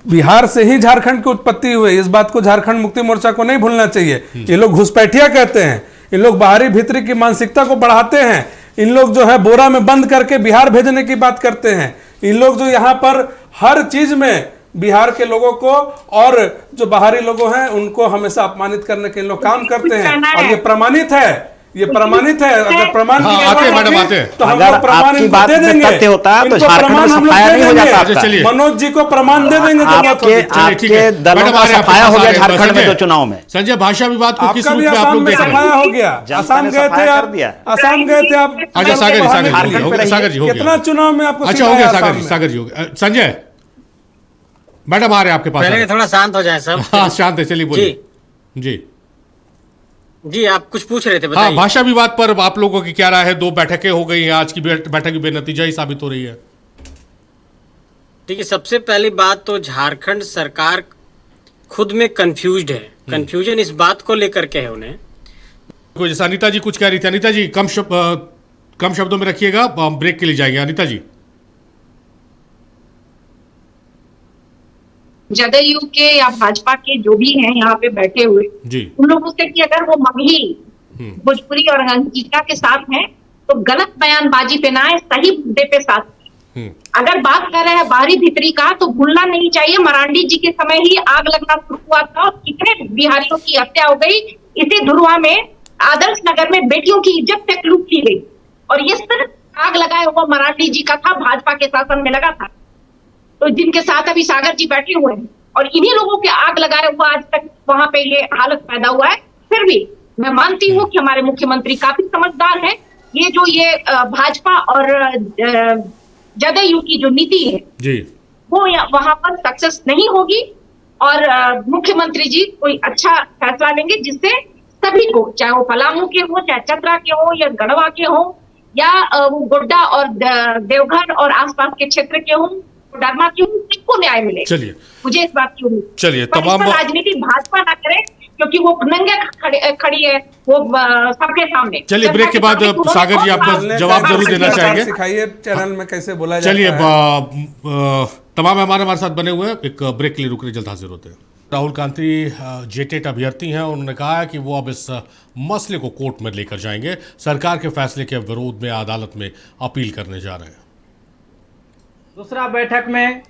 बिहार से ही झारखंड की उत्पत्ति हुई, इस बात को झारखंड मुक्ति मोर्चा को नहीं भूलना चाहिए। ये लोग घुसपैठिया कहते हैं, इन लोग बाहरी भीतरी की मानसिकता को बढ़ाते हैं। इन लोग जो है बोरा में बंद करके बिहार भेजने की बात करते हैं। इन लोग जो यहाँ पर हर चीज में बिहार के लोगों को और जो बाहरी लोगों हैं उनको हमेशा अपमानित करने के लोग काम करते हैं, और ये प्रमानित है। ये प्रमाणित है। अगर प्रमाण हाँ, आते मैडम आते तो हम लोग प्रमाण आपकी बात दे देंगे। तथ्य होता है तो इनको झारखंड में प्रमाण हम लोग सफाया दे नहीं हो देंगे। जाता आपका। मनोज जी को प्रमाण दे देंगे। आपके दलों का सफाया हो गया झारखंड में 2 चुनाव में। संजय, भाषा विवाद को किस आपका रूप भी में आप आसाम लोग में देख रहे सफाया हैं? हो गया। आसाम गए थे आप, आसाम गए थे आप। अच्छा सागर जी हो गया। कितना चुनाव में आपको अच्छा हो गया सागर जी हो गया। संजय मैडम आ रहे हैं आपके पास। पहले थोड़ा शांत हो जाए सब। हाँ शांत है, चलिए बोलिए। जी आप कुछ पूछ रहे थे, हाँ, बताइए। भाषा विवाद पर आप लोगों की क्या राय है? 2 बैठकें हो गई हैं, आज की बैठक भी बेनतीजा ही साबित हो रही है। ठीक है, सबसे पहली बात तो झारखंड सरकार खुद में कंफ्यूज्ड है। कंफ्यूजन इस बात को लेकर के है उन्हें। जैसा अनिता जी कुछ कह रही थी। अनिता जी कम शब्दों में रखिएगा, ब्रेक के लिए जाएंगे। अनिता जी। जदयू के या भाजपा के जो भी हैं यहाँ पे बैठे हुए जी, उन लोगों से कि अगर वो मगही भोजपुरी और अंगिका के साथ हैं तो गलत बयानबाजी पे ना आए, सही मुद्दे पे साथ। अगर बात कर रहे हैं बाहरी भीतरी का तो भूलना नहीं चाहिए, मरांडी जी के समय ही आग लगना शुरू हुआ था और कितने बिहारियों की हत्या हो गई। इसी धुरवा में आदर्श नगर में बेटियों की इज्जत तक लूट की गई, और ये सिर्फ आग लगाए हुआ मरांडी जी का था, भाजपा के शासन में लगा था। तो जिनके साथ अभी सागर जी बैठे हुए हैं और इन्हीं लोगों के आग लगाए हुआ आज तक वहां पे ये हालत पैदा हुआ है। फिर भी मैं मानती हूँ कि हमारे मुख्यमंत्री काफी समझदार हैं। ये जो ये भाजपा और जदयू की जो नीति है जी, वो वहां पर सक्सेस नहीं होगी, और मुख्यमंत्री जी कोई अच्छा फैसला लेंगे जिससे सभी को, चाहे वो पलामू के हो, चाहे चतरा के हो, या गढ़वा के हो, या वो गोड्डा और देवघर और आसपास के क्षेत्र के हो, डरमा की हूँ, सबको न्याय मिले। चलिए, मुझे इस बात की उम्मीद। चलिए, तमाम राजनीति भाजपा ना करे क्योंकि वो नंगे खड़ी है वो सबके सामने। चलिए, ब्रेक के बाद सागर जी आपको जवाब जरूर देना चाहेंगे। सिखाइए चैनल में कैसे बोला जाता है। चलिए, तमाम मेहमान हमारे साथ बने हुए हैं, एक ब्रेक के लिए रुक रहे, जल्द हाजिर होते हैं। राहुल गांधी जेटेट अभ्यर्थी हैं, उन्होंने कहा है कि वो अब इस मसले को कोर्ट में लेकर जाएंगे, सरकार के फैसले के विरोध में अदालत में अपील करने जा रहे हैं। दूसरा बैठक में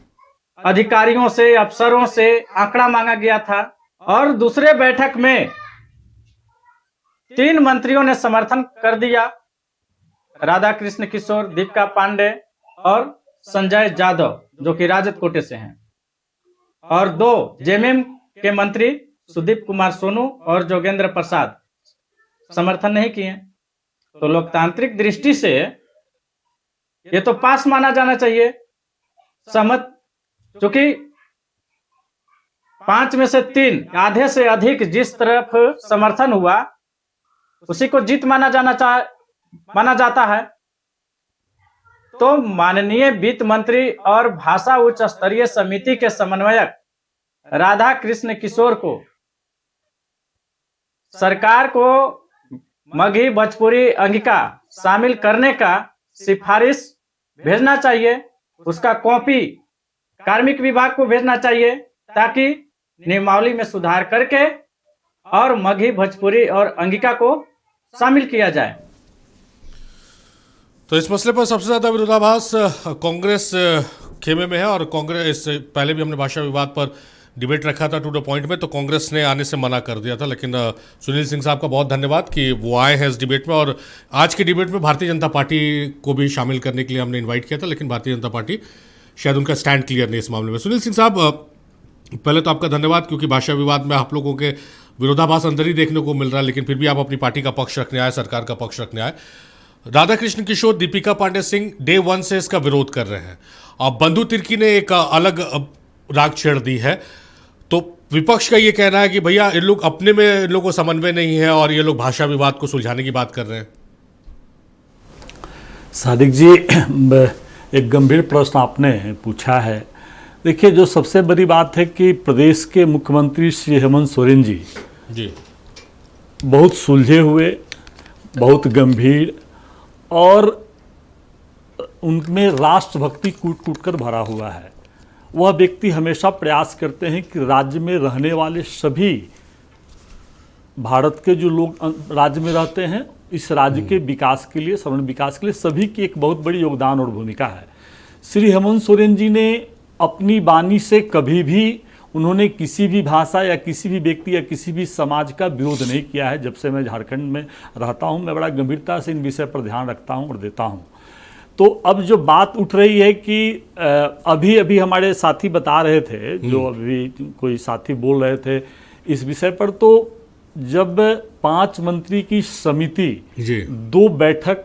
अधिकारियों से, अफसरों से आंकड़ा मांगा गया था, और दूसरे बैठक में 3 मंत्रियों ने समर्थन कर दिया, राधा कृष्ण किशोर, दीपिका पांडे और संजय यादव जो कि राजद कोटे से हैं, और 2 जेएमएम के मंत्री सुदीप कुमार सोनू और जोगेंद्र प्रसाद समर्थन नहीं किए। तो लोकतांत्रिक दृष्टि से ये तो पास माना जाना चाहिए, सहमत, क्योंकि 5 में से 3, आधे से अधिक जिस तरफ समर्थन हुआ उसी को जीत माना जाता है। तो माननीय वित्त मंत्री और भाषा उच्च स्तरीय समिति के समन्वयक राधा कृष्ण किशोर को सरकार को मगही, भोजपुरी, अंगिका शामिल करने का सिफारिश भेजना चाहिए, उसका कॉपी कार्मिक विभाग को भेजना चाहिए ताकि नियमावली में सुधार करके और मगही, भोजपुरी और अंगिका को शामिल किया जाए। तो इस मसले पर सबसे ज्यादा विरोधाभास कांग्रेस खेमे में है, और कांग्रेस पहले भी हमने भाषा विवाद पर डिबेट रखा था टू द पॉइंट में, तो कांग्रेस ने आने से मना कर दिया था। लेकिन सुनील सिंह साहब का बहुत धन्यवाद कि वो आए हैं इस डिबेट में, और आज की डिबेट में भारतीय जनता पार्टी को भी शामिल करने के लिए हमने इन्वाइट किया था, लेकिन भारतीय जनता पार्टी शायद उनका स्टैंड क्लियर नहीं इस मामले में। सुनील सिंह साहब, पहले तो आपका धन्यवाद, क्योंकि भाषा विवाद में आप लोगों के विरोधाभास अंदर ही देखने को मिल रहा है, लेकिन फिर भी आप अपनी पार्टी का पक्ष रखने आए, सरकार का पक्ष रखने आए। राधा कृष्ण किशोर, दीपिका पांडे सिंह डे 1 से इसका विरोध कर रहे हैं, अब बंधु तिर्की ने एक अलग राग छेड़ दी है। तो विपक्ष का ये कहना है कि भैया इन लोग अपने में, इन लोगों को समन्वय नहीं है और ये लोग भाषा विवाद को सुलझाने की बात कर रहे हैं। सादिक जी, एक गंभीर प्रश्न आपने पूछा है। देखिए, जो सबसे बड़ी बात है कि प्रदेश के मुख्यमंत्री श्री हेमंत सोरेन जी बहुत सुलझे हुए, बहुत गंभीर और उनमें राष्ट्रभक्ति कूट कूट कर भरा हुआ है। वह व्यक्ति हमेशा प्रयास करते हैं कि राज्य में रहने वाले सभी भारत के जो लोग राज्य में रहते हैं, इस राज्य के विकास के लिए, सर्वांगीण विकास के लिए सभी की एक बहुत बड़ी योगदान और भूमिका है। श्री हेमंत सोरेन जी ने अपनी वाणी से कभी भी उन्होंने किसी भी भाषा या किसी भी व्यक्ति या किसी भी समाज का विरोध नहीं किया है। जब से मैं झारखंड में रहता हूं, मैं बड़ा गंभीरता से इन विषय पर ध्यान रखता हूं और देता हूं। तो अब जो बात उठ रही है कि अभी अभी हमारे साथी बता रहे थे, जो अभी कोई साथी बोल रहे थे इस विषय पर, तो जब 5 मंत्री की समिति 2 बैठक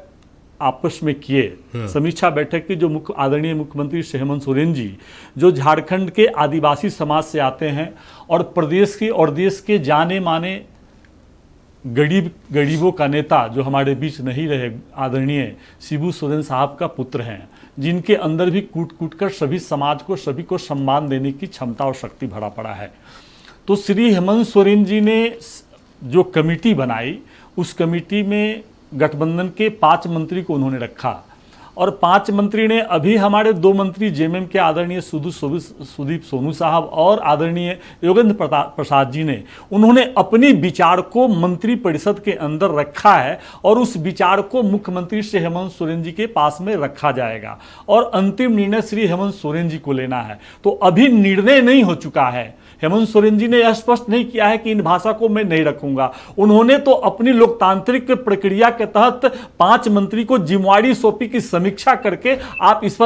आपस में किए, समीक्षा बैठक की, जो आदरणीय मुख्यमंत्री श्री हेमंत सोरेन जी जो झारखंड के आदिवासी समाज से आते हैं और प्रदेश के और देश के जाने माने गरीबों का नेता जो हमारे बीच नहीं रहे, आदरणीय शिबू सोरेन साहब का पुत्र हैं, जिनके अंदर भी कूट कूट कर सभी समाज को, सभी को सम्मान देने की क्षमता और शक्ति भरा पड़ा है। तो श्री हेमंत सोरेन जी ने जो कमेटी बनाई, उस कमेटी में गठबंधन के 5 मंत्री को उन्होंने रखा और 5 मंत्री ने, अभी हमारे 2 मंत्री जेएमएम के आदरणीय सुदीप सोनू साहब और आदरणीय योगेंद्र प्रसाद जी ने, उन्होंने अपनी विचार को मंत्री परिषद के अंदर रखा है और उस विचार को मुख्यमंत्री श्री हेमंत सोरेन जी के पास में रखा जाएगा और अंतिम निर्णय श्री हेमंत सोरेन जी को लेना है। तो अभी निर्णय नहीं हो चुका है। हेमंत सोरेन जी ने यह स्पष्ट नहीं किया है कि इन भाषा को मैं नहीं रखूंगा। उन्होंने तो अपनी लोकतांत्रिक प्रक्रिया के तहत 5 मंत्री को जिम्मेवारी सौंपी कि समीक्षा करके आप इस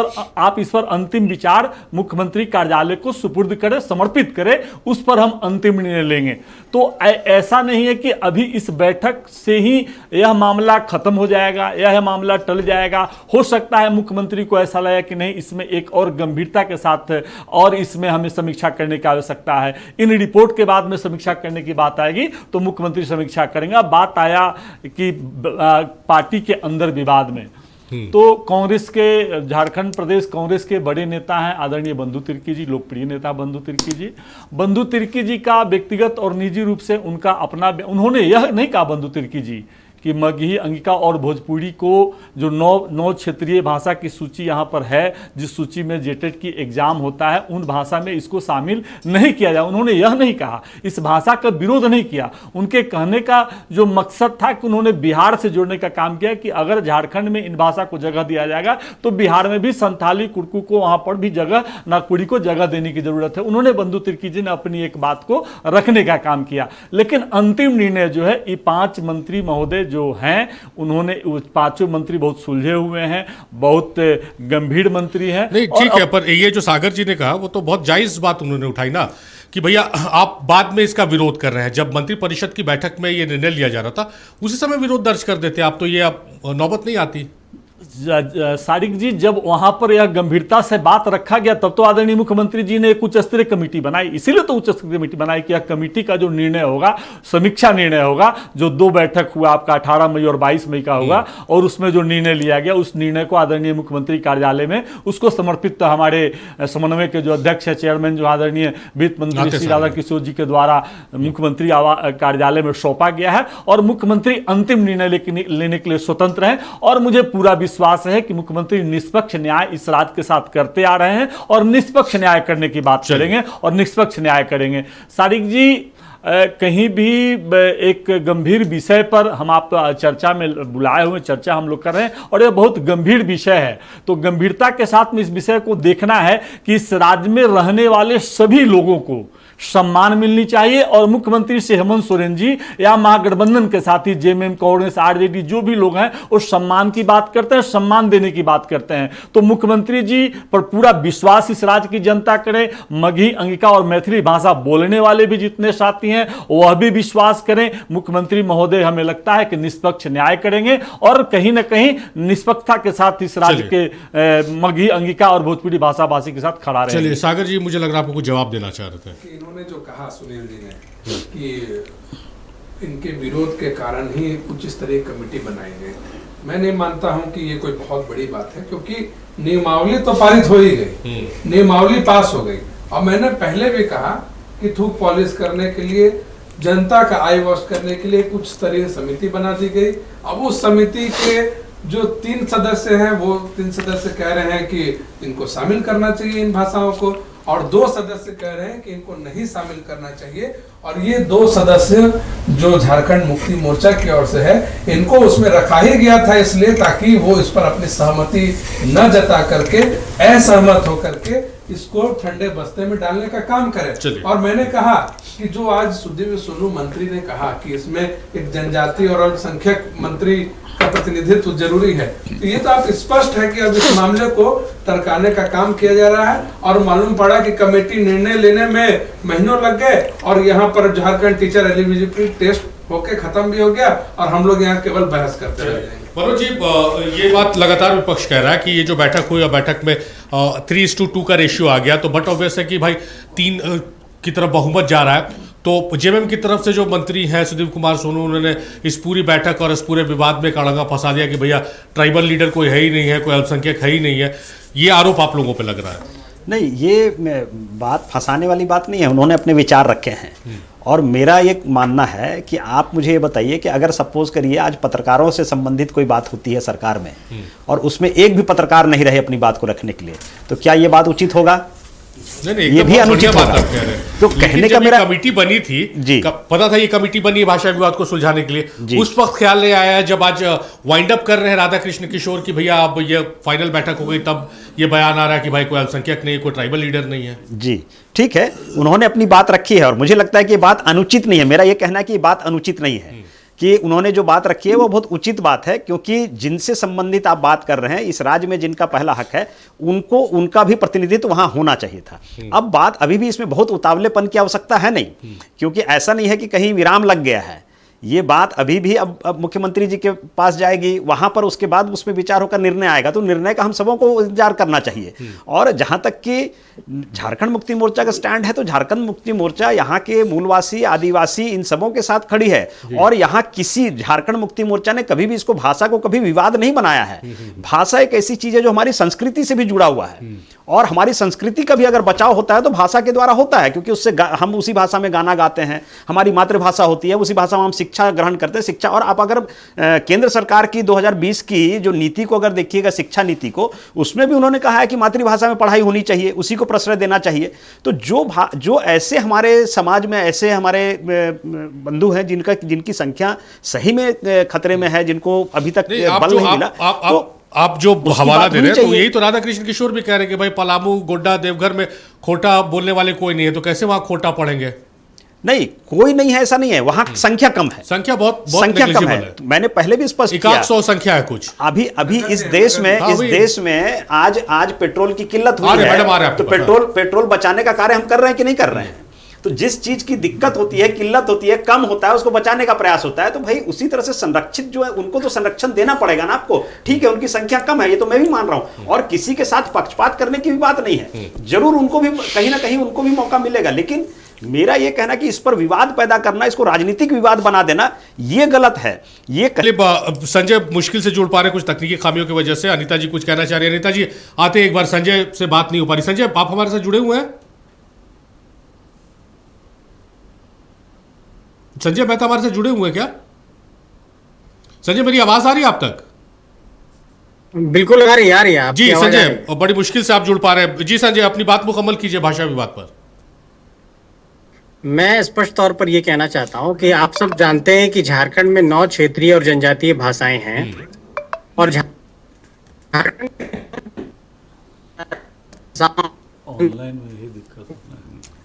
पर अंतिम विचार मुख्यमंत्री कार्यालय को सुपुर्द करें, समर्पित करें, उस पर हम अंतिम निर्णय लेंगे। तो ऐसा नहीं है कि अभी इस बैठक से ही यह मामला खत्म हो जाएगा, यह मामला टल जाएगा। हो सकता है मुख्यमंत्री को ऐसा लगा कि नहीं, इसमें एक और गंभीरता के साथ और इसमें हमें समीक्षा करने की आवश्यकता है, इन रिपोर्ट के बाद में समीक्षा करने की बात आएगी तो मुख्यमंत्री समीक्षा करेंगे। बात आया कि पार्टी के अंदर विवाद में, तो कांग्रेस के, झारखंड प्रदेश कांग्रेस के बड़े नेता हैं आदरणीय बंधु तिर्की जी, लोकप्रिय नेता बंधु तिर्की जी का व्यक्तिगत और निजी रूप से उनका अपना, उन्होंने यह नहीं कहा बंधु तिर्की जी कि मगही, अंगिका और भोजपुरी को जो 9 क्षेत्रीय भाषा की सूची यहाँ पर है, जिस सूची में जेटेट की एग्जाम होता है, उन भाषा में इसको शामिल नहीं किया जाए। उन्होंने यह नहीं कहा, इस भाषा का विरोध नहीं किया। उनके कहने का जो मकसद था कि उन्होंने बिहार से जोड़ने का काम किया कि अगर झारखंड में इन भाषा को जगह दिया जाएगा तो बिहार में भी संथाली, कुड़कू को वहाँ पर भी जगह, नागपुरी को जगह देने की जरूरत है। उन्होंने बंधु तिर्की जी ने अपनी एक बात को रखने का काम किया, लेकिन अंतिम निर्णय जो है, ये 5 मंत्री महोदय जो हैं, उन्होंने 5 मंत्री बहुत सुलझे हुए हैं, बहुत गंभीर मंत्री हैं। नहीं, ठीक है, पर ये जो सागर जी ने कहा वो तो बहुत जायज बात उन्होंने उठाई ना कि भैया आप बाद में इसका विरोध कर रहे हैं। जब मंत्री परिषद की बैठक में ये निर्णय लिया जा रहा था उसी समय विरोध दर्ज कर देते आप, तो ये अब नौबत नहीं आती। सारिक जी, जब वहां पर यह गंभीरता से बात रखा गया तब तो आदरणीय मुख्यमंत्री जी ने एक उच्च स्तरीय कमेटी बनाई, इसीलिए तो उच्च स्तरीय कमेटी बनाई कि यह कमेटी का जो निर्णय होगा, समीक्षा निर्णय होगा, जो 2 बैठक हुआ आपका 18 मई और 22 मई का होगा, और उसमें जो निर्णय लिया गया उस निर्णय को आदरणीय मुख्यमंत्री कार्यालय में उसको समर्पित हमारे समन्वय के जो अध्यक्ष है, चेयरमैन जो आदरणीय वित्त मंत्री श्री राधा किशोर जी के द्वारा मुख्यमंत्री कार्यालय में सौंपा गया है और मुख्यमंत्री अंतिम निर्णय लेने के लिए स्वतंत्र हैं। और मुझे पूरा विश्वास है कि मुख्यमंत्री निष्पक्ष न्याय इस राज्य के साथ करते आ रहे हैं और निष्पक्ष न्याय करने की बात करेंगे और निष्पक्ष न्याय करेंगे। सारिक जी, कहीं भी एक गंभीर विषय पर हम आप चर्चा में बुलाए हुए, चर्चा हम लोग कर रहे हैं और यह बहुत गंभीर विषय है, तो गंभीरता के साथ में इस विषय को देखना है कि इस राज्य में रहने वाले सभी लोगों को सम्मान मिलनी चाहिए और मुख्यमंत्री श्री हेमंत सोरेन जी या महागठबंधन के साथी जेएमएम, कांग्रेस, आरजेडी जो भी लोग हैं वो सम्मान की बात करते हैं, सम्मान देने की बात करते हैं। तो मुख्यमंत्री जी पर पूरा विश्वास इस राज्य की जनता करे। मगही, अंगिका और मैथिली भाषा बोलने वाले भी जितने साथी हैं वह भी विश्वास करें। मुख्यमंत्री महोदय हमें लगता है कि निष्पक्ष न्याय करेंगे और कहीं ना कहीं निष्पक्षता के साथ इस राज्य के मगही, अंगिका और भोजपुरी भाषा भाषी के साथ खड़ा रहेंगे। चलिए सागर जी, मुझे लग रहा है आपको कुछ जवाब देना चाह रहे थे। उन्होंने जो कहा सुनील जी ने कि इनके विरोध के कारण ही उच्च स्तरीय कमेटी बनाई गई, मैं नहीं मानता हूं कि ये कोई बहुत बड़ी बात है, क्योंकि नियमावली तो पारित हो ही गई, नियमावली पास हो गई। और मैंने पहले भी कहा कि थूक पॉलिश करने के लिए, जनता का आई वॉश करने के लिए कुछ स्तरीय समिति बना दी गई। अब उस समिति के जो 3 सदस्य हैं, वो 3 सदस्य कह रहे हैं कि इनको शामिल करना चाहिए इन भाषाओं को, और 2 सदस्य कह रहे हैं कि इनको नहीं शामिल करना चाहिए। और ये 2 सदस्य जो झारखंड मुक्ति मोर्चा की ओर से है, इनको उसमें रखा ही गया था इसलिए ताकि वो इस पर अपनी सहमति न जता करके, असहमत होकर के इसको ठंडे बस्ते में डालने का काम करें। और मैंने कहा कि जो आज सुदीव्य सोनू मंत्री ने कहा कि इसमें एक जनजाति और अल्पसंख्यक मंत्री का प्रतिनिधित्व जरूरी है, तो ये तो आप स्पष्ट है कि अब इस मामले को टरकाने का काम किया जा रहा है। और मालूम पड़ा कि कमेटी निर्णय लेने में महीनों लग गए, और यहाँ पर झारखंड टीचर एलिजिबिलिटी टेस्ट होके खत्म भी हो गया, और हम लोग यहाँ केवल बहस करते रह जाएंगे। मनोज जी, ये बात लगातार विपक्ष कह रहा है कि ये जो बैठक हुई, बैठक में 3:2 का रेशियो आ गया, तो बट ऑब्वियस है कि भाई 3 की तरफ बहुमत जा रहा है। तो जेएमएम की तरफ से जो मंत्री हैं सुदीप कुमार सोनू, उन्होंने इस पूरी बैठक और इस पूरे विवाद में कड़ंगा फंसा दिया कि भैया ट्राइबल लीडर कोई है ही नहीं है, कोई अल्पसंख्यक है ही नहीं है। ये आरोप आप लोगों पे लग रहा है? नहीं, ये बात फंसाने वाली बात नहीं है, उन्होंने अपने विचार रखे हैं। और मेरा ये मानना है कि आप मुझे ये बताइए कि अगर सपोज करिए आज पत्रकारों से संबंधित कोई बात होती है सरकार में, और उसमें एक भी पत्रकार नहीं रहे अपनी बात को रखने के लिए, तो क्या ये बात उचित होगा? नहीं, ये भी अनुचित बात है। तो कहने का मेरा कमेटी बनी थी जी, पता था ये कमेटी बनी है भाषा विवाद को सुलझाने के लिए। उस वक्त ख्याल नहीं आया जब आज वाइंड अप कर रहे हैं राधा कृष्ण किशोर की भैया अब ये फाइनल बैठक हो गई, तब ये बयान आ रहा है कि भाई कोई अल्पसंख्यक नहीं, कोई ट्राइबल लीडर नहीं है। जी ठीक है, उन्होंने अपनी बात रखी है और मुझे लगता है कि ये बात अनुचित नहीं है। मेरा ये कहना है कि ये बात अनुचित नहीं है, कि उन्होंने जो बात रखी है वो बहुत उचित बात है, क्योंकि जिनसे संबंधित आप बात कर रहे हैं, इस राज्य में जिनका पहला हक है, उनको उनका भी प्रतिनिधित्व वहां होना चाहिए था। अब बात अभी भी इसमें बहुत उतावलेपन की आवश्यकता है नहीं, क्योंकि ऐसा नहीं है कि कहीं विराम लग गया है। ये बात अभी भी अब मुख्यमंत्री जी के पास जाएगी, वहां पर उसके बाद उसमें विचार होकर निर्णय आएगा, तो निर्णय का हम सबों को इंतजार करना चाहिए। और जहां तक कि झारखंड मुक्ति मोर्चा का स्टैंड है, तो झारखंड मुक्ति मोर्चा यहाँ के मूलवासी, आदिवासी, इन सबों के साथ खड़ी है। और यहाँ किसी झारखंड मुक्ति मोर्चा ने कभी भी इसको, भाषा को कभी विवाद नहीं बनाया है। भाषा एक ऐसी चीज है जो हमारी संस्कृति से भी जुड़ा हुआ है, और हमारी संस्कृति का भी अगर बचाव होता है तो भाषा के द्वारा होता है, क्योंकि उससे हम उसी भाषा में गाना गाते हैं, हमारी मातृभाषा होती है, उसी भाषा में हम शिक्षा ग्रहण करते हैं। शिक्षा, और आप अगर केंद्र सरकार की 2020 की जो नीति को अगर देखिएगा, शिक्षा नीति को, उसमें भी उन्होंने कहा है कि मातृभाषा में पढ़ाई होनी चाहिए, उसी को प्रश्रय देना चाहिए। तो जो ऐसे हमारे समाज में ऐसे हमारे बंधु हैं जिनकी संख्या सही में खतरे में है, जिनको अभी तक बल नहीं मिला, आप जो हवाला दे रहे हैं, तो यही तो राधा कृष्ण किशोर भी कह रहे हैं कि भाई पलामू, गोड्डा, देवघर में खोटा बोलने वाले कोई नहीं है, तो कैसे वहां खोटा पढ़ेंगे? नहीं, कोई नहीं है, ऐसा नहीं है, वहां संख्या कम है, संख्या बहुत संख्या कम है। मैंने पहले भी स्पष्ट किया, 100 संख्या है कुछ। अभी इस देश में आज पेट्रोल की किल्लत हुई है, तो पेट्रोल बचाने का कार्य हम कर रहे हैं कि नहीं कर रहे हैं? तो जिस चीज की दिक्कत होती है, किल्लत होती है, कम होता है, उसको बचाने का प्रयास होता है। तो भाई उसी तरह से संरक्षित जो है, उनको तो संरक्षण देना पड़ेगा ना आपको। ठीक है, उनकी संख्या कम है, ये तो मैं भी मान रहा हूं, और किसी के साथ पक्षपात करने की भी बात नहीं है। जरूर उनको भी कहीं ना कहीं उनको भी मौका मिलेगा, लेकिन मेरा यह कहना कि इस पर विवाद पैदा करना, इसको राजनीतिक विवाद बना देना, यह गलत है। ये संजय मुश्किल से जुड़ पा रहे कुछ तकनीकी खामियों की वजह से। अनिता जी कुछ कहना चाह रही है। अनिता जी आते एक बार, संजय से बात नहीं हो पा रही। संजय, आप हमारे साथ जुड़े हुए हैं? संजय मेहता हमारे साथ जुड़े हुए हैं क्या? संजय, मेरी आवाज आ रही है आप तक? बिल्कुल आ रही है जी संजय, बड़ी मुश्किल से आप जुड़ पा रहे हैं। जी संजय, अपनी बात मुकम्मल कीजिए भाषा विवाद पर। मैं स्पष्ट तौर पर यह कहना चाहता हूं कि आप सब जानते हैं कि झारखंड में 9 क्षेत्रीय और जनजातीय भाषाएं हैं, और ऑनलाइन में यही दिक्कत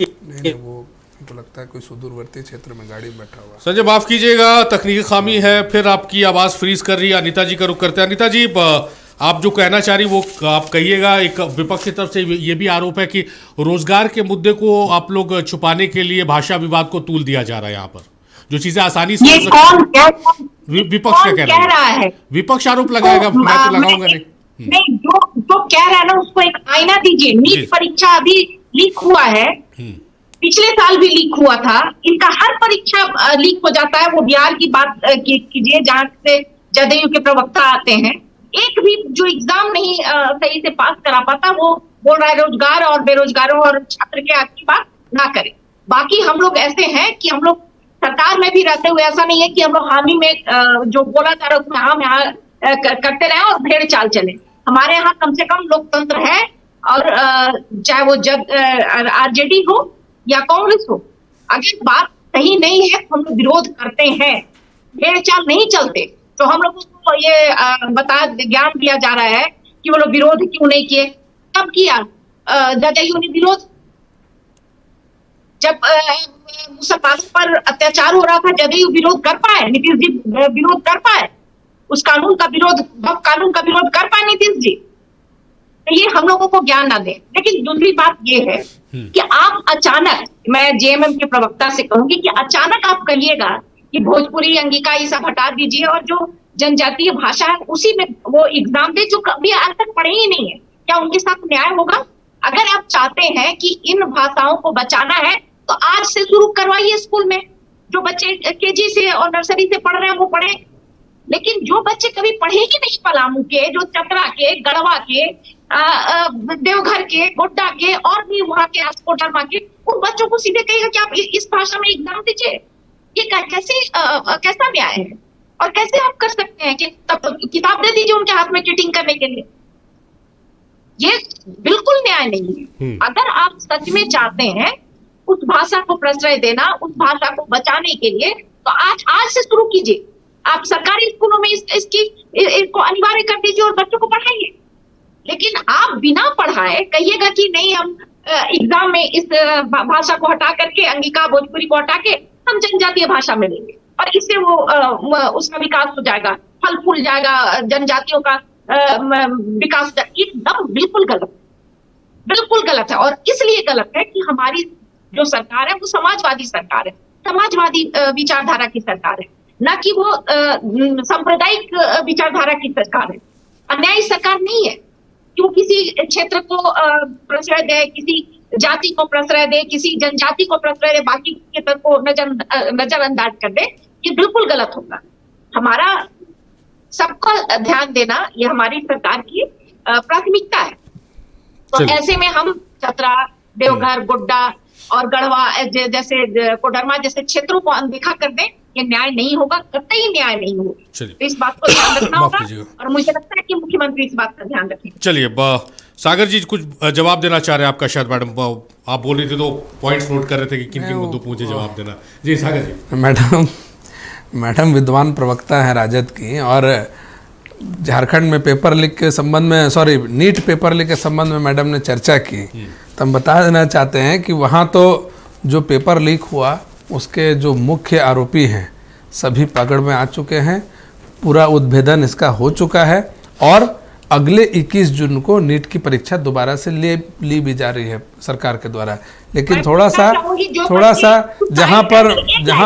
नहीं, वो तो लगता है कोई सुदूरवर्ती क्षेत्र में गाड़ी बैठा हुआ। संजय माफ कीजिएगा, तकनीकी खामी है, फिर आपकी आवाज फ्रीज कर रही है। अनिता जी का रुख करते हैं। अनिता जी, आप जो कहना चाह रही वो आप कहिएगा। एक विपक्ष की तरफ से ये भी आरोप है कि रोजगार के मुद्दे को आप लोग छुपाने के लिए भाषा विवाद को तूल दिया जा रहा है। यहाँ पर जो चीजें आसानी से विपक्ष क्या कह रहा है? विपक्ष आरोप लगाएगा, मैं तो लगाऊंगा नहीं। जो कह रहा है ना, उसको एक आईना दीजिए। नीट परीक्षा अभी लीक हुआ है, पिछले साल भी लीक हुआ था। इनका हर परीक्षा लीक हो जाता है। वो बिहार की बात कीजिए, जहां से जदयू के प्रवक्ता आते हैं, एक भी जो एग्जाम नहीं सही से पास करा पाता वो बोल रहा है रोजगार और बेरोजगारों और छात्र के हक की बात ना करें। बाकी हम लोग ऐसे हैं कि हम लोग सरकार में भी रहते हुए ऐसा नहीं है कि हम लोग हामी में जो बोला जा रहा है उसमें हम यहाँ करते रहे और भेड़ चाल चले। हमारे यहाँ कम से कम लोकतंत्र है, और चाहे वो आरजेडी हो या कांग्रेस हो, अगर बात सही नहीं है तो हम लोग विरोध करते हैं, भेड़ चाल नहीं चलते। तो हम लोगों को ये ज्ञान दिया जा रहा है कि वो लोग विरोध क्यों नहीं किए। कब किया जदयू ने विरोध? जब मुसलमानों पर अत्याचार हो रहा था जदयू विरोध कर पाए? नीतीश जी विरोध कर पाए? उस कानून का विरोध कर पाए नीतीश जी? तो ये हम लोगों को ज्ञान ना दे। लेकिन दूसरी बात ये है कि आप अचानक, मैं जेएमएम के प्रवक्ता से कहूंगी कि अचानक आप कहिएगा कि भोजपुरी, अंगिका ये सब हटा दीजिए और जो जनजातीय भाषा है उसी में वो एग्जाम दे जो कभी आज तक पढ़े ही नहीं है। क्या उनके साथ न्याय होगा? अगर आप चाहते हैं कि इन भाषाओं को बचाना है तो आज से शुरू करवाइए स्कूल में। जो बच्चे केजी से और नर्सरी से पढ़ रहे हैं वो पढ़े, लेकिन जो बच्चे कभी पढ़े ही नहीं पलामू के, जो चतरा के, गढ़वा के, देवघर के, गोड्डा के और भी वहां के कोडरमा के, उन बच्चों को सीधे कहेगा कि आप इस भाषा में एग्जाम दीजिए। ये कैसा न्याय है? और कैसे आप कर सकते हैं कि तब किताब दे दीजिए उनके हाथ में चीटिंग करने के लिए? ये बिल्कुल न्याय नहीं है। अगर आप सच में चाहते हैं उस भाषा को प्रश्रय देना, उस भाषा को बचाने के लिए, तो आज से शुरू कीजिए। आप सरकारी स्कूलों में इसको अनिवार्य कर दीजिए और बच्चों को पढ़ाइए। लेकिन आप बिना पढ़ाए कहिएगा कि नहीं, हम एग्जाम में इस भाषा को हटा करके, अंगिका भोजपुरी को हटा के हम जनजातीय भाषा में लेंगे और इससे वो उसका विकास हो जाएगा, फल फूल जाएगा, जनजातियों का विकास। एकदम बिल्कुल गलत है। और इसलिए गलत है कि हमारी जो सरकार है वो समाजवादी सरकार है, समाजवादी विचारधारा की सरकार है, न कि वो सांप्रदायिक विचारधारा की सरकार है। अन्यायी सरकार नहीं है कि वो किसी क्षेत्र को प्रश्रय दे, किसी जाति को प्रश्रय दे, किसी जनजाति को प्रश्रय दे, बाकी के तरफ को नजरअंदाज कर दे। ये बिल्कुल गलत होगा। हमारा सबका ध्यान देना ये हमारी सरकार की प्राथमिकता है। तो ऐसे में हम चतरा, देवघर, गोड्डा और गढ़वा जैसे कोडरमा जैसे क्षेत्रों को अनदेखा कर दें, ये न्याय नहीं होगा, कतई न्याय नहीं होगा। तो इस बात को ध्यान रखना होगा और मुझे लगता है कि मुख्यमंत्री इस बात का ध्यान रखेंगे। चलिए, सागर जी कुछ जवाब देना चाह रहे हैं आपका, शायद मैडम आप बोल रही थी तो पॉइंट्स नोट कर रहे थे कि किन किन मुद्दों पूछे जवाब देना। जी सागर जी। मैडम विद्वान प्रवक्ता है राजद की, और झारखंड में पेपर लीक के संबंध में, नीट पेपर लीक के संबंध में मैडम ने चर्चा की। तो हम बता देना चाहते हैं कि वहाँ तो जो पेपर लीक हुआ उसके जो मुख्य आरोपी हैं सभी पकड़ में आ चुके हैं, पूरा उद्भेदन इसका हो चुका है, और अगले 21 जून को नीट की परीक्षा दोबारा से ली भी जा रही है सरकार के द्वारा। लेकिन थोड़ा सा जहाँ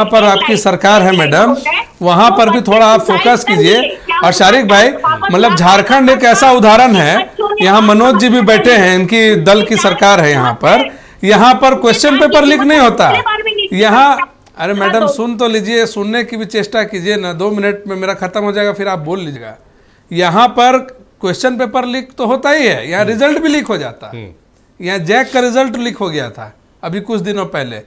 पर आपकी सरकार है मैडम, वहाँ पर भी थोड़ा आप फोकस कीजिए। और शारिक भाई, मतलब झारखंड एक ऐसा उदाहरण है, यहाँ मनोज जी भी बैठे हैं, इनकी दल की सरकार है यहाँ पर क्वेश्चन पेपर लीक नहीं होता यहाँ। अरे मैडम सुन तो लीजिए, सुनने की भी चेष्टा कीजिए ना, 2 मिनट में मेरा खत्म हो जाएगा, फिर आप बोल लीजिएगा। यहाँ पर क्वेश्चन पेपर लीक तो होता ही है, यहाँ रिजल्ट भी लीक हो जाता है। यहाँ जैक का रिजल्ट लीक हो गया था अभी कुछ दिनों पहले,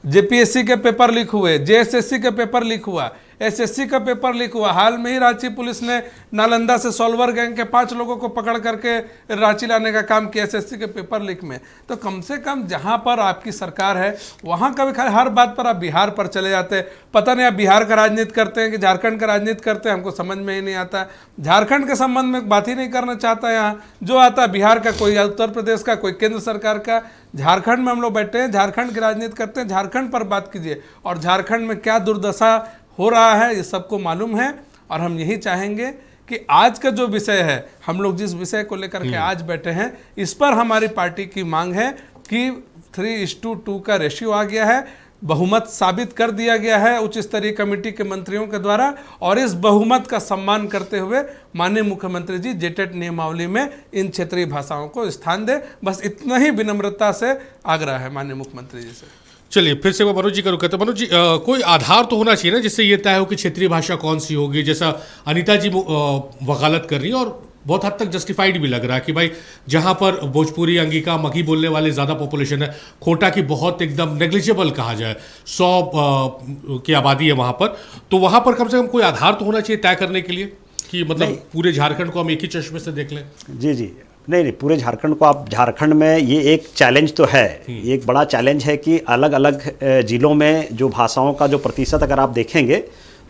जेपीएससी के पेपर लीक हुए, जेएसएससी के पेपर लीक हुआ, एसएससी का पेपर लीक हुआ। हाल में ही रांची पुलिस ने नालंदा से सॉल्वर गैंग के 5 लोगों को पकड़ करके रांची लाने का काम किया एसएससी के पेपर लीक में। तो कम से कम जहां पर आपकी सरकार है वहां का भी खैर, हर बात पर आप बिहार पर चले जाते हैं। पता नहीं आप बिहार का राजनीति करते हैं कि झारखंड का राजनीति करते हैं, हमको समझ में ही नहीं आता। झारखंड के संबंध में बात ही नहीं करना चाहता यहाँ, जो आता है बिहार का, कोई उत्तर प्रदेश का, कोई केंद्र सरकार का। झारखंड में हम लोग बैठे हैं, झारखंड की राजनीति करते हैं, झारखंड पर बात कीजिए। और झारखंड में क्या दुर्दशा हो रहा है ये सबको मालूम है। और हम यही चाहेंगे कि आज का जो विषय है, हम लोग जिस विषय को लेकर के आज बैठे हैं, इस पर हमारी पार्टी की मांग है कि 3:2 का रेशियो आ गया है, बहुमत साबित कर दिया गया है उच्च स्तरीय कमेटी के मंत्रियों के द्वारा, और इस बहुमत का सम्मान करते हुए माननीय मुख्यमंत्री जी जेटेट नियमावली में इन क्षेत्रीय भाषाओं को स्थान दे। बस इतना ही विनम्रता से आग्रह है माननीय मुख्यमंत्री जी से। चलिए फिर से मैं मनोज जी का रुक करते हैं। मनोज जी, कोई आधार तो होना चाहिए ना जिससे ये तय हो कि क्षेत्रीय भाषा कौन सी होगी। जैसा अनीता जी वकालत कर रही है और बहुत हद तक जस्टिफाइड भी लग रहा है कि भाई जहां पर भोजपुरी, अंगिका, मगही बोलने वाले ज़्यादा पॉपुलेशन है, खोटा की बहुत एकदम नेग्लिजिबल कहा जाए 100 की आबादी है वहां पर, तो वहां पर कम से कम कोई आधार तो होना चाहिए तय करने के लिए कि मतलब पूरे झारखंड को हम एक ही चश्मे से देख लें। जी जी, नहीं, पूरे झारखंड को आप, झारखंड में ये एक चैलेंज तो है, एक बड़ा चैलेंज है कि अलग अलग जिलों में जो भाषाओं का जो प्रतिशत अगर आप देखेंगे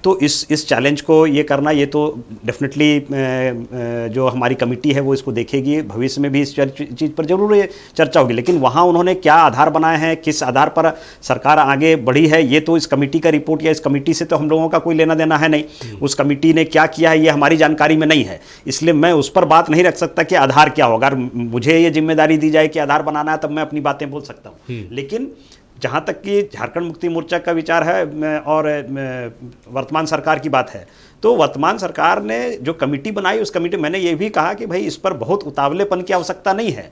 तो इस चैलेंज को ये करना, ये तो डेफिनेटली जो हमारी कमेटी है वो इसको देखेगी, भविष्य में भी इस चीज़ पर जरूर ये चर्चा होगी। लेकिन वहाँ उन्होंने क्या आधार बनाए हैं, किस आधार पर सरकार आगे बढ़ी है, ये तो इस कमेटी का रिपोर्ट या इस कमेटी से तो हम लोगों का कोई लेना देना है नहीं। उस कमेटी ने क्या किया है ये हमारी जानकारी में नहीं है, इसलिए मैं उस पर बात नहीं रख सकता कि आधार क्या होगा। अगर मुझे ये जिम्मेदारी दी जाए कि आधार बनाना है तब मैं अपनी बातें बोल सकता हूँ। लेकिन जहाँ तक कि झारखंड मुक्ति मोर्चा का विचार है और वर्तमान सरकार की बात है, तो वर्तमान सरकार ने जो कमेटी बनाई, उस कमेटी, मैंने ये भी कहा कि भाई इस पर बहुत उतावलेपन की आवश्यकता नहीं है।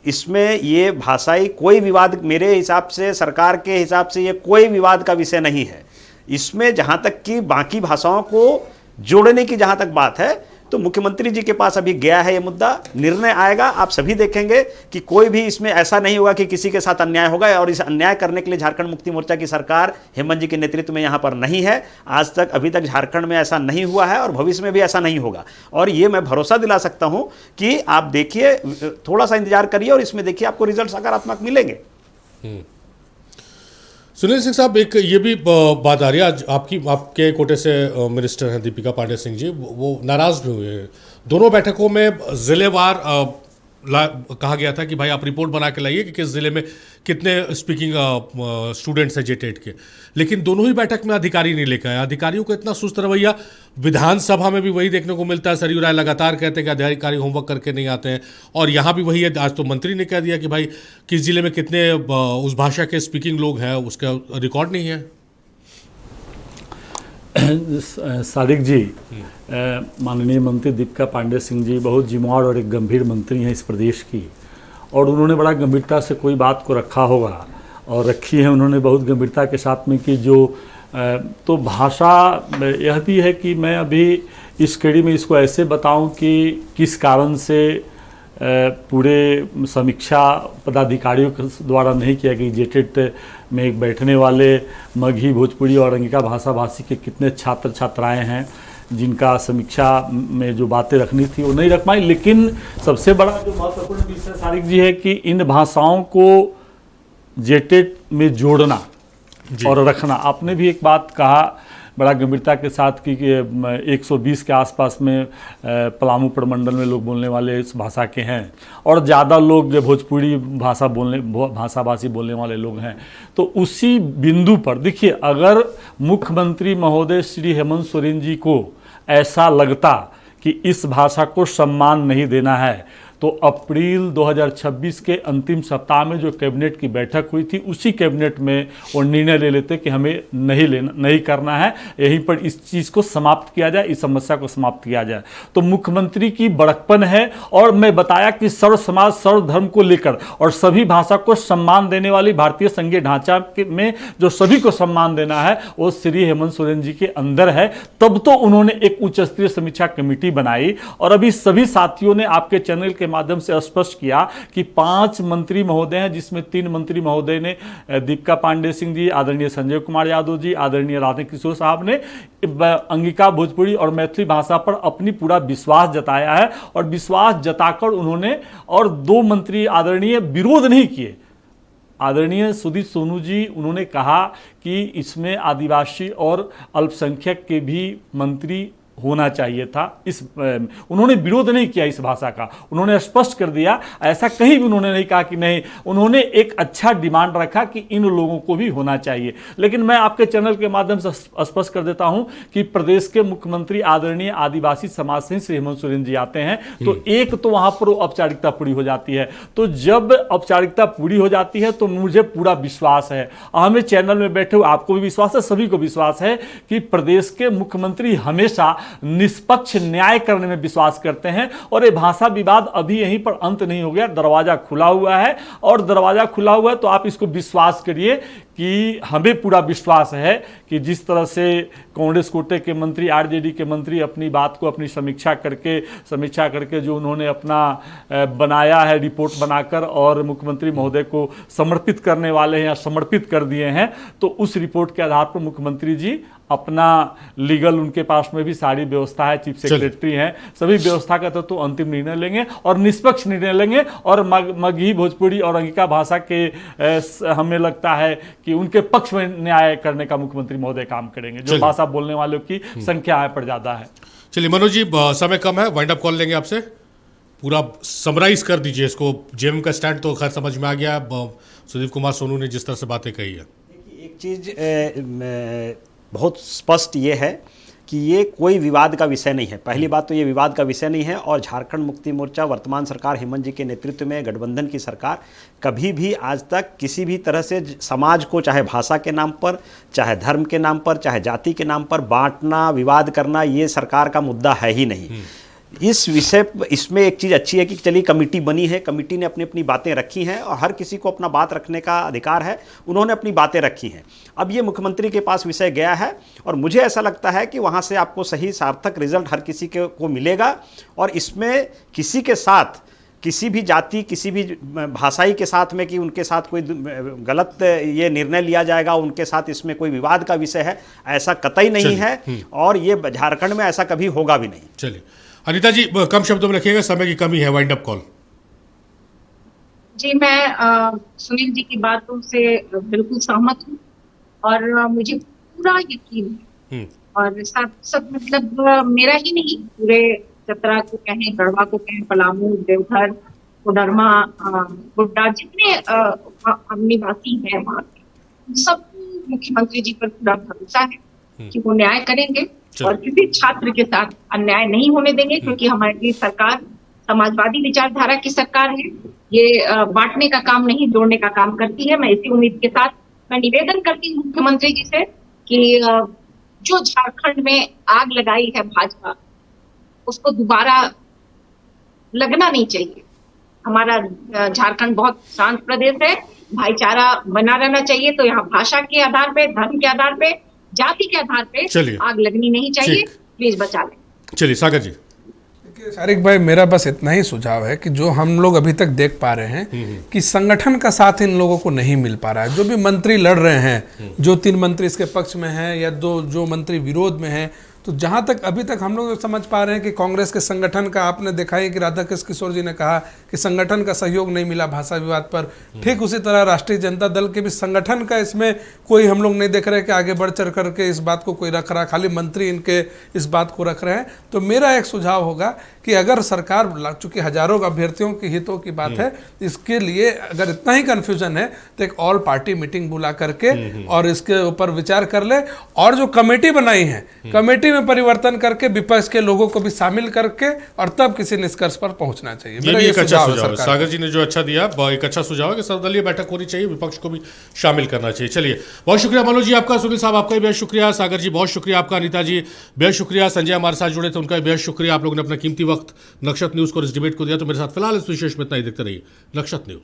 इसमें ये भाषाई कोई विवाद, मेरे हिसाब से, सरकार के हिसाब से ये कोई विवाद का विषय नहीं है। इसमें जहाँ तक कि बाकी भाषाओं को जोड़ने की जहाँ तक बात है, तो मुख्यमंत्री जी के पास अभी गया है ये मुद्दा, निर्णय आएगा, आप सभी देखेंगे कि कोई भी इसमें ऐसा नहीं होगा कि किसी के साथ अन्याय होगा। और इस अन्याय करने के लिए झारखंड मुक्ति मोर्चा की सरकार हेमंत जी के नेतृत्व में यहाँ पर नहीं है। आज तक, अभी तक झारखंड में ऐसा नहीं हुआ है और भविष्य में भी ऐसा नहीं होगा। और ये मैं भरोसा दिला सकता हूँ कि आप देखिए, थोड़ा सा इंतजार करिए और इसमें देखिए आपको रिजल्ट सकारात्मक मिलेंगे। सुनील सिंह साहब, एक ये भी बात आ रही है, आज आपके कोटे से मिनिस्टर हैं दीपिका पांडे सिंह जी, वो नाराज भी हुए हैं। दोनों बैठकों में जिलेवार कहा गया था कि भाई आप रिपोर्ट बना के लाइए कि किस जिले में कितने स्पीकिंग स्टूडेंट्स हैं जेटेट के, लेकिन दोनों ही बैठक में अधिकारी नहीं लेकर आए। अधिकारियों को इतना सुस्त रवैया, विधानसभा में भी वही देखने को मिलता है। सरयू राय लगातार कहते हैं कि अधिकारी होमवर्क करके नहीं आते हैं, और यहाँ भी वही है। आज तो मंत्री ने कह दिया कि भाई किस जिले में कितने उस भाषा के स्पीकिंग लोग हैं, उसका रिकॉर्ड नहीं है। सादिक जी, माननीय मंत्री दीपिका पांडे सिंह जी बहुत जिम्मेवार और एक गंभीर मंत्री हैं इस प्रदेश की, और उन्होंने बड़ा गंभीरता से कोई बात को रखा होगा और रखी है उन्होंने बहुत गंभीरता के साथ में कि जो तो भाषा यह भी है कि मैं अभी इस कड़ी में इसको ऐसे बताऊं कि किस कारण से पूरे समीक्षा पदाधिकारियों के द्वारा नहीं किया गई। जेटेट में एक बैठने वाले मगही, भोजपुरी और अंगिका भाषा भाषी के कितने छात्र छात्राएं हैं जिनका समीक्षा में जो बातें रखनी थी वो नहीं रख पाई। लेकिन सबसे बड़ा जो महत्वपूर्ण विषय सारिक जी है कि इन भाषाओं को जेटेट में जोड़ना और रखना। आपने भी एक बात कहा बड़ा गंभीरता के साथ कि 120 के आसपास में पलामू प्रमंडल में लोग बोलने वाले इस भाषा के हैं और ज़्यादा लोग भोजपुरी भाषाभाषी बोलने वाले लोग हैं। तो उसी बिंदु पर देखिए, अगर मुख्यमंत्री महोदय श्री हेमंत सोरेन जी को ऐसा लगता कि इस भाषा को सम्मान नहीं देना है, तो अप्रैल 2026 के अंतिम सप्ताह में जो कैबिनेट की बैठक हुई थी, उसी कैबिनेट में वो निर्णय ले लेते कि हमें नहीं करना है, यहीं पर इस चीज़ को समाप्त किया जाए, इस समस्या को समाप्त किया जाए। तो मुख्यमंत्री की बड़कपन है। और मैं बताया कि सर्व समाज, सर्व धर्म को लेकर और सभी भाषा को सम्मान देने वाली भारतीय संघीय ढांचा में जो सभी को सम्मान देना है वो श्री हेमंत सोरेन जी के अंदर है। तब तो उन्होंने एक उच्च स्तरीय समीक्षा कमेटी बनाई और अभी सभी साथियों ने आपके चैनल के माध्यम से स्पष्ट किया कि 5 मंत्री महोदय हैं, जिसमें 3 मंत्री महोदय ने, दीपिका पांडे सिंह जी, आदरणीय संजय कुमार यादव जी, आदरणीय राधा किशोर साहब ने अंगिका, भोजपुरी और मैथिली भाषा पर अपनी पूरा विश्वास जताया है। और विश्वास जताकर उन्होंने, और 2 मंत्री आदरणीय विरोध नहीं किए। आदरणीय सुदीप सोनू जी, उन्होंने कहा कि इसमें आदिवासी और अल्पसंख्यक के भी मंत्री होना चाहिए था। उन्होंने विरोध नहीं किया इस भाषा का, उन्होंने स्पष्ट कर दिया। ऐसा कहीं भी उन्होंने नहीं कहा कि नहीं, उन्होंने एक अच्छा डिमांड रखा कि इन लोगों को भी होना चाहिए। लेकिन मैं आपके चैनल के माध्यम से स्पष्ट कर देता हूं कि प्रदेश के मुख्यमंत्री आदरणीय आदिवासी समाज से श्री हेमंत सोरेन जी आते हैं, तो एक तो वहां पर औपचारिकता पूरी हो जाती है। तो जब औपचारिकता पूरी हो जाती है तो मुझे पूरा विश्वास है, हमें चैनल में बैठे हुए आपको भी विश्वास है, सभी को विश्वास है कि प्रदेश के मुख्यमंत्री हमेशा निष्पक्ष न्याय करने में विश्वास करते हैं। और ये भाषा विवाद अभी यहीं पर अंत नहीं हो गया, दरवाजा खुला हुआ है। और दरवाजा खुला हुआ है तो आप इसको विश्वास करिए कि हमें पूरा विश्वास है कि जिस तरह से कांग्रेस कोटे के मंत्री, आरजेडी के मंत्री अपनी बात को अपनी समीक्षा करके जो उन्होंने अपना बनाया है रिपोर्ट बनाकर और मुख्यमंत्री महोदय को समर्पित करने वाले हैं या समर्पित कर दिए हैं, तो उस रिपोर्ट के आधार पर मुख्यमंत्री जी अपना लीगल, उनके पास में भी सारी व्यवस्था है, चीफ सेक्रेटरी हैं, सभी व्यवस्था का तो अंतिम निर्णय लेंगे और निष्पक्ष निर्णय लेंगे। और मगही, भोजपुरी और अंगिका भाषा के हमें लगता है कि उनके पक्ष में न्याय करने का मुख्यमंत्री महोदय काम करेंगे, जो भाषा बोलने वालों की संख्या यहाँ पर ज्यादा है। चलिए मनोज जी, समय कम है, वाइंड अप कॉल लेंगे आपसे, पूरा समराइज कर दीजिए इसको। जेएमएम का स्टैंड तो खैर समझ में आ गया, सुदीप कुमार सोनू ने जिस तरह से बातें कही है। एक चीज बहुत स्पष्ट ये है कि ये कोई विवाद का विषय नहीं है। पहली बात तो ये विवाद का विषय नहीं है। और झारखंड मुक्ति मोर्चा, वर्तमान सरकार हेमंत जी के नेतृत्व में गठबंधन की सरकार कभी भी आज तक किसी भी तरह से समाज को, चाहे भाषा के नाम पर, चाहे धर्म के नाम पर, चाहे जाति के नाम पर बांटना, विवाद करना, ये सरकार का मुद्दा है ही नहीं। इस विषय, इसमें एक चीज़ अच्छी है कि चलिए कमेटी बनी है, कमेटी ने अपनी अपनी बातें रखी हैं और हर किसी को अपना बात रखने का अधिकार है, उन्होंने अपनी बातें रखी हैं। अब ये मुख्यमंत्री के पास विषय गया है और मुझे ऐसा लगता है कि वहाँ से आपको सही सार्थक रिजल्ट हर किसी को मिलेगा। और इसमें किसी के साथ, किसी भी जाति, किसी भी भाषाई के साथ में कि उनके साथ कोई गलत ये निर्णय लिया जाएगा, उनके साथ इसमें कोई विवाद का विषय है, ऐसा कतई नहीं है। और ये झारखंड में ऐसा कभी होगा भी नहीं। चलिए अनिता जी, कम शब्दों में रखिएगा, समय की कमी है, वाइंड अप कॉल। जी, मैं सुनील जी की बातों से बिल्कुल सहमत हूँ और मुझे पूरा यकीन है। और सब मतलब मेरा ही नहीं, पूरे चतरा को कहें, गढ़वा को कहें, पलामू, देवघर, कोडरमा, गोड्डा, जितने निवासी हैं वहाँ के, सब मुख्यमंत्री जी पर पूरा भरोसा है कि वो न्याय करेंगे और किसी छात्र के साथ अन्याय नहीं होने देंगे, क्योंकि हमारी सरकार समाजवादी विचारधारा की सरकार है। ये बांटने का काम नहीं, जोड़ने का काम करती है। मैं इसी उम्मीद के साथ मैं निवेदन करती हूँ मुख्यमंत्री जी से कि जो झारखंड में आग लगाई है भाजपा, उसको दोबारा लगना नहीं चाहिए। हमारा झारखंड बहुत शांत प्रदेश है, भाईचारा बना रहना चाहिए। तो यहाँ भाषा के आधार पे, धर्म के आधार पे, जाति के आधार पे आग लगनी नहीं चाहिए। प्लीज बचा लें। चलिए सागर जी। देखिए शारिक भाई, मेरा बस इतना ही सुझाव है कि जो हम लोग अभी तक देख पा रहे हैं कि संगठन का साथ इन लोगों को नहीं मिल पा रहा है। जो भी मंत्री लड़ रहे हैं, जो 3 मंत्री इसके पक्ष में हैं या जो मंत्री विरोध में हैं, तो जहां तक अभी तक हम लोग समझ पा रहे हैं कि कांग्रेस के संगठन का, आपने देखा है कि राधाकृष्ण किशोर जी ने कहा कि संगठन का सहयोग नहीं मिला भाषा विवाद पर, ठीक उसी तरह राष्ट्रीय जनता दल के भी संगठन का इसमें कोई हम लोग नहीं देख रहे कि आगे बढ़ चढ़ करके इस बात को कोई रख रहा, खाली मंत्री इनके इस बात को रख रहे हैं। तो मेरा एक सुझाव होगा कि अगर सरकार, चूंकि हजारों अभ्यर्थियों के हितों की बात है, इसके लिए अगर इतना ही कन्फ्यूजन है तो एक ऑल पार्टी मीटिंग बुला करके और इसके ऊपर विचार कर ले। और जो कमेटी बनाई है, कमेटी में परिवर्तन करके विपक्ष के लोगों को भी शामिल करके और तब किसी निष्कर्ष पर पहुंचना चाहिए। ये भी एक अच्छा सुझाव है, सागर जी ने जो अच्छा दिया, एक अच्छा सुझाव है कि सर्वदलीय बैठक होनी चाहिए, विपक्ष को भी शामिल करना चाहिए। चलिए, बहुत शुक्रिया मनोज जी आपका, सुनील साहब आपका भी बेहद शुक्रिया, सागर जी बहुत शुक्रिया आपका, अनिता जी बेहद शुक्रिया, संजय हमारे साथ जुड़े थे उनका भी बेहद शुक्रिया। आप लोगों ने अपना कीमती वक्त नक्षत्र न्यूज को, इस डिबेट को दिया। तो मेरे साथ फिलहाल इस विशेष में इतना ही, देखते रहिए नक्षत्र न्यूज।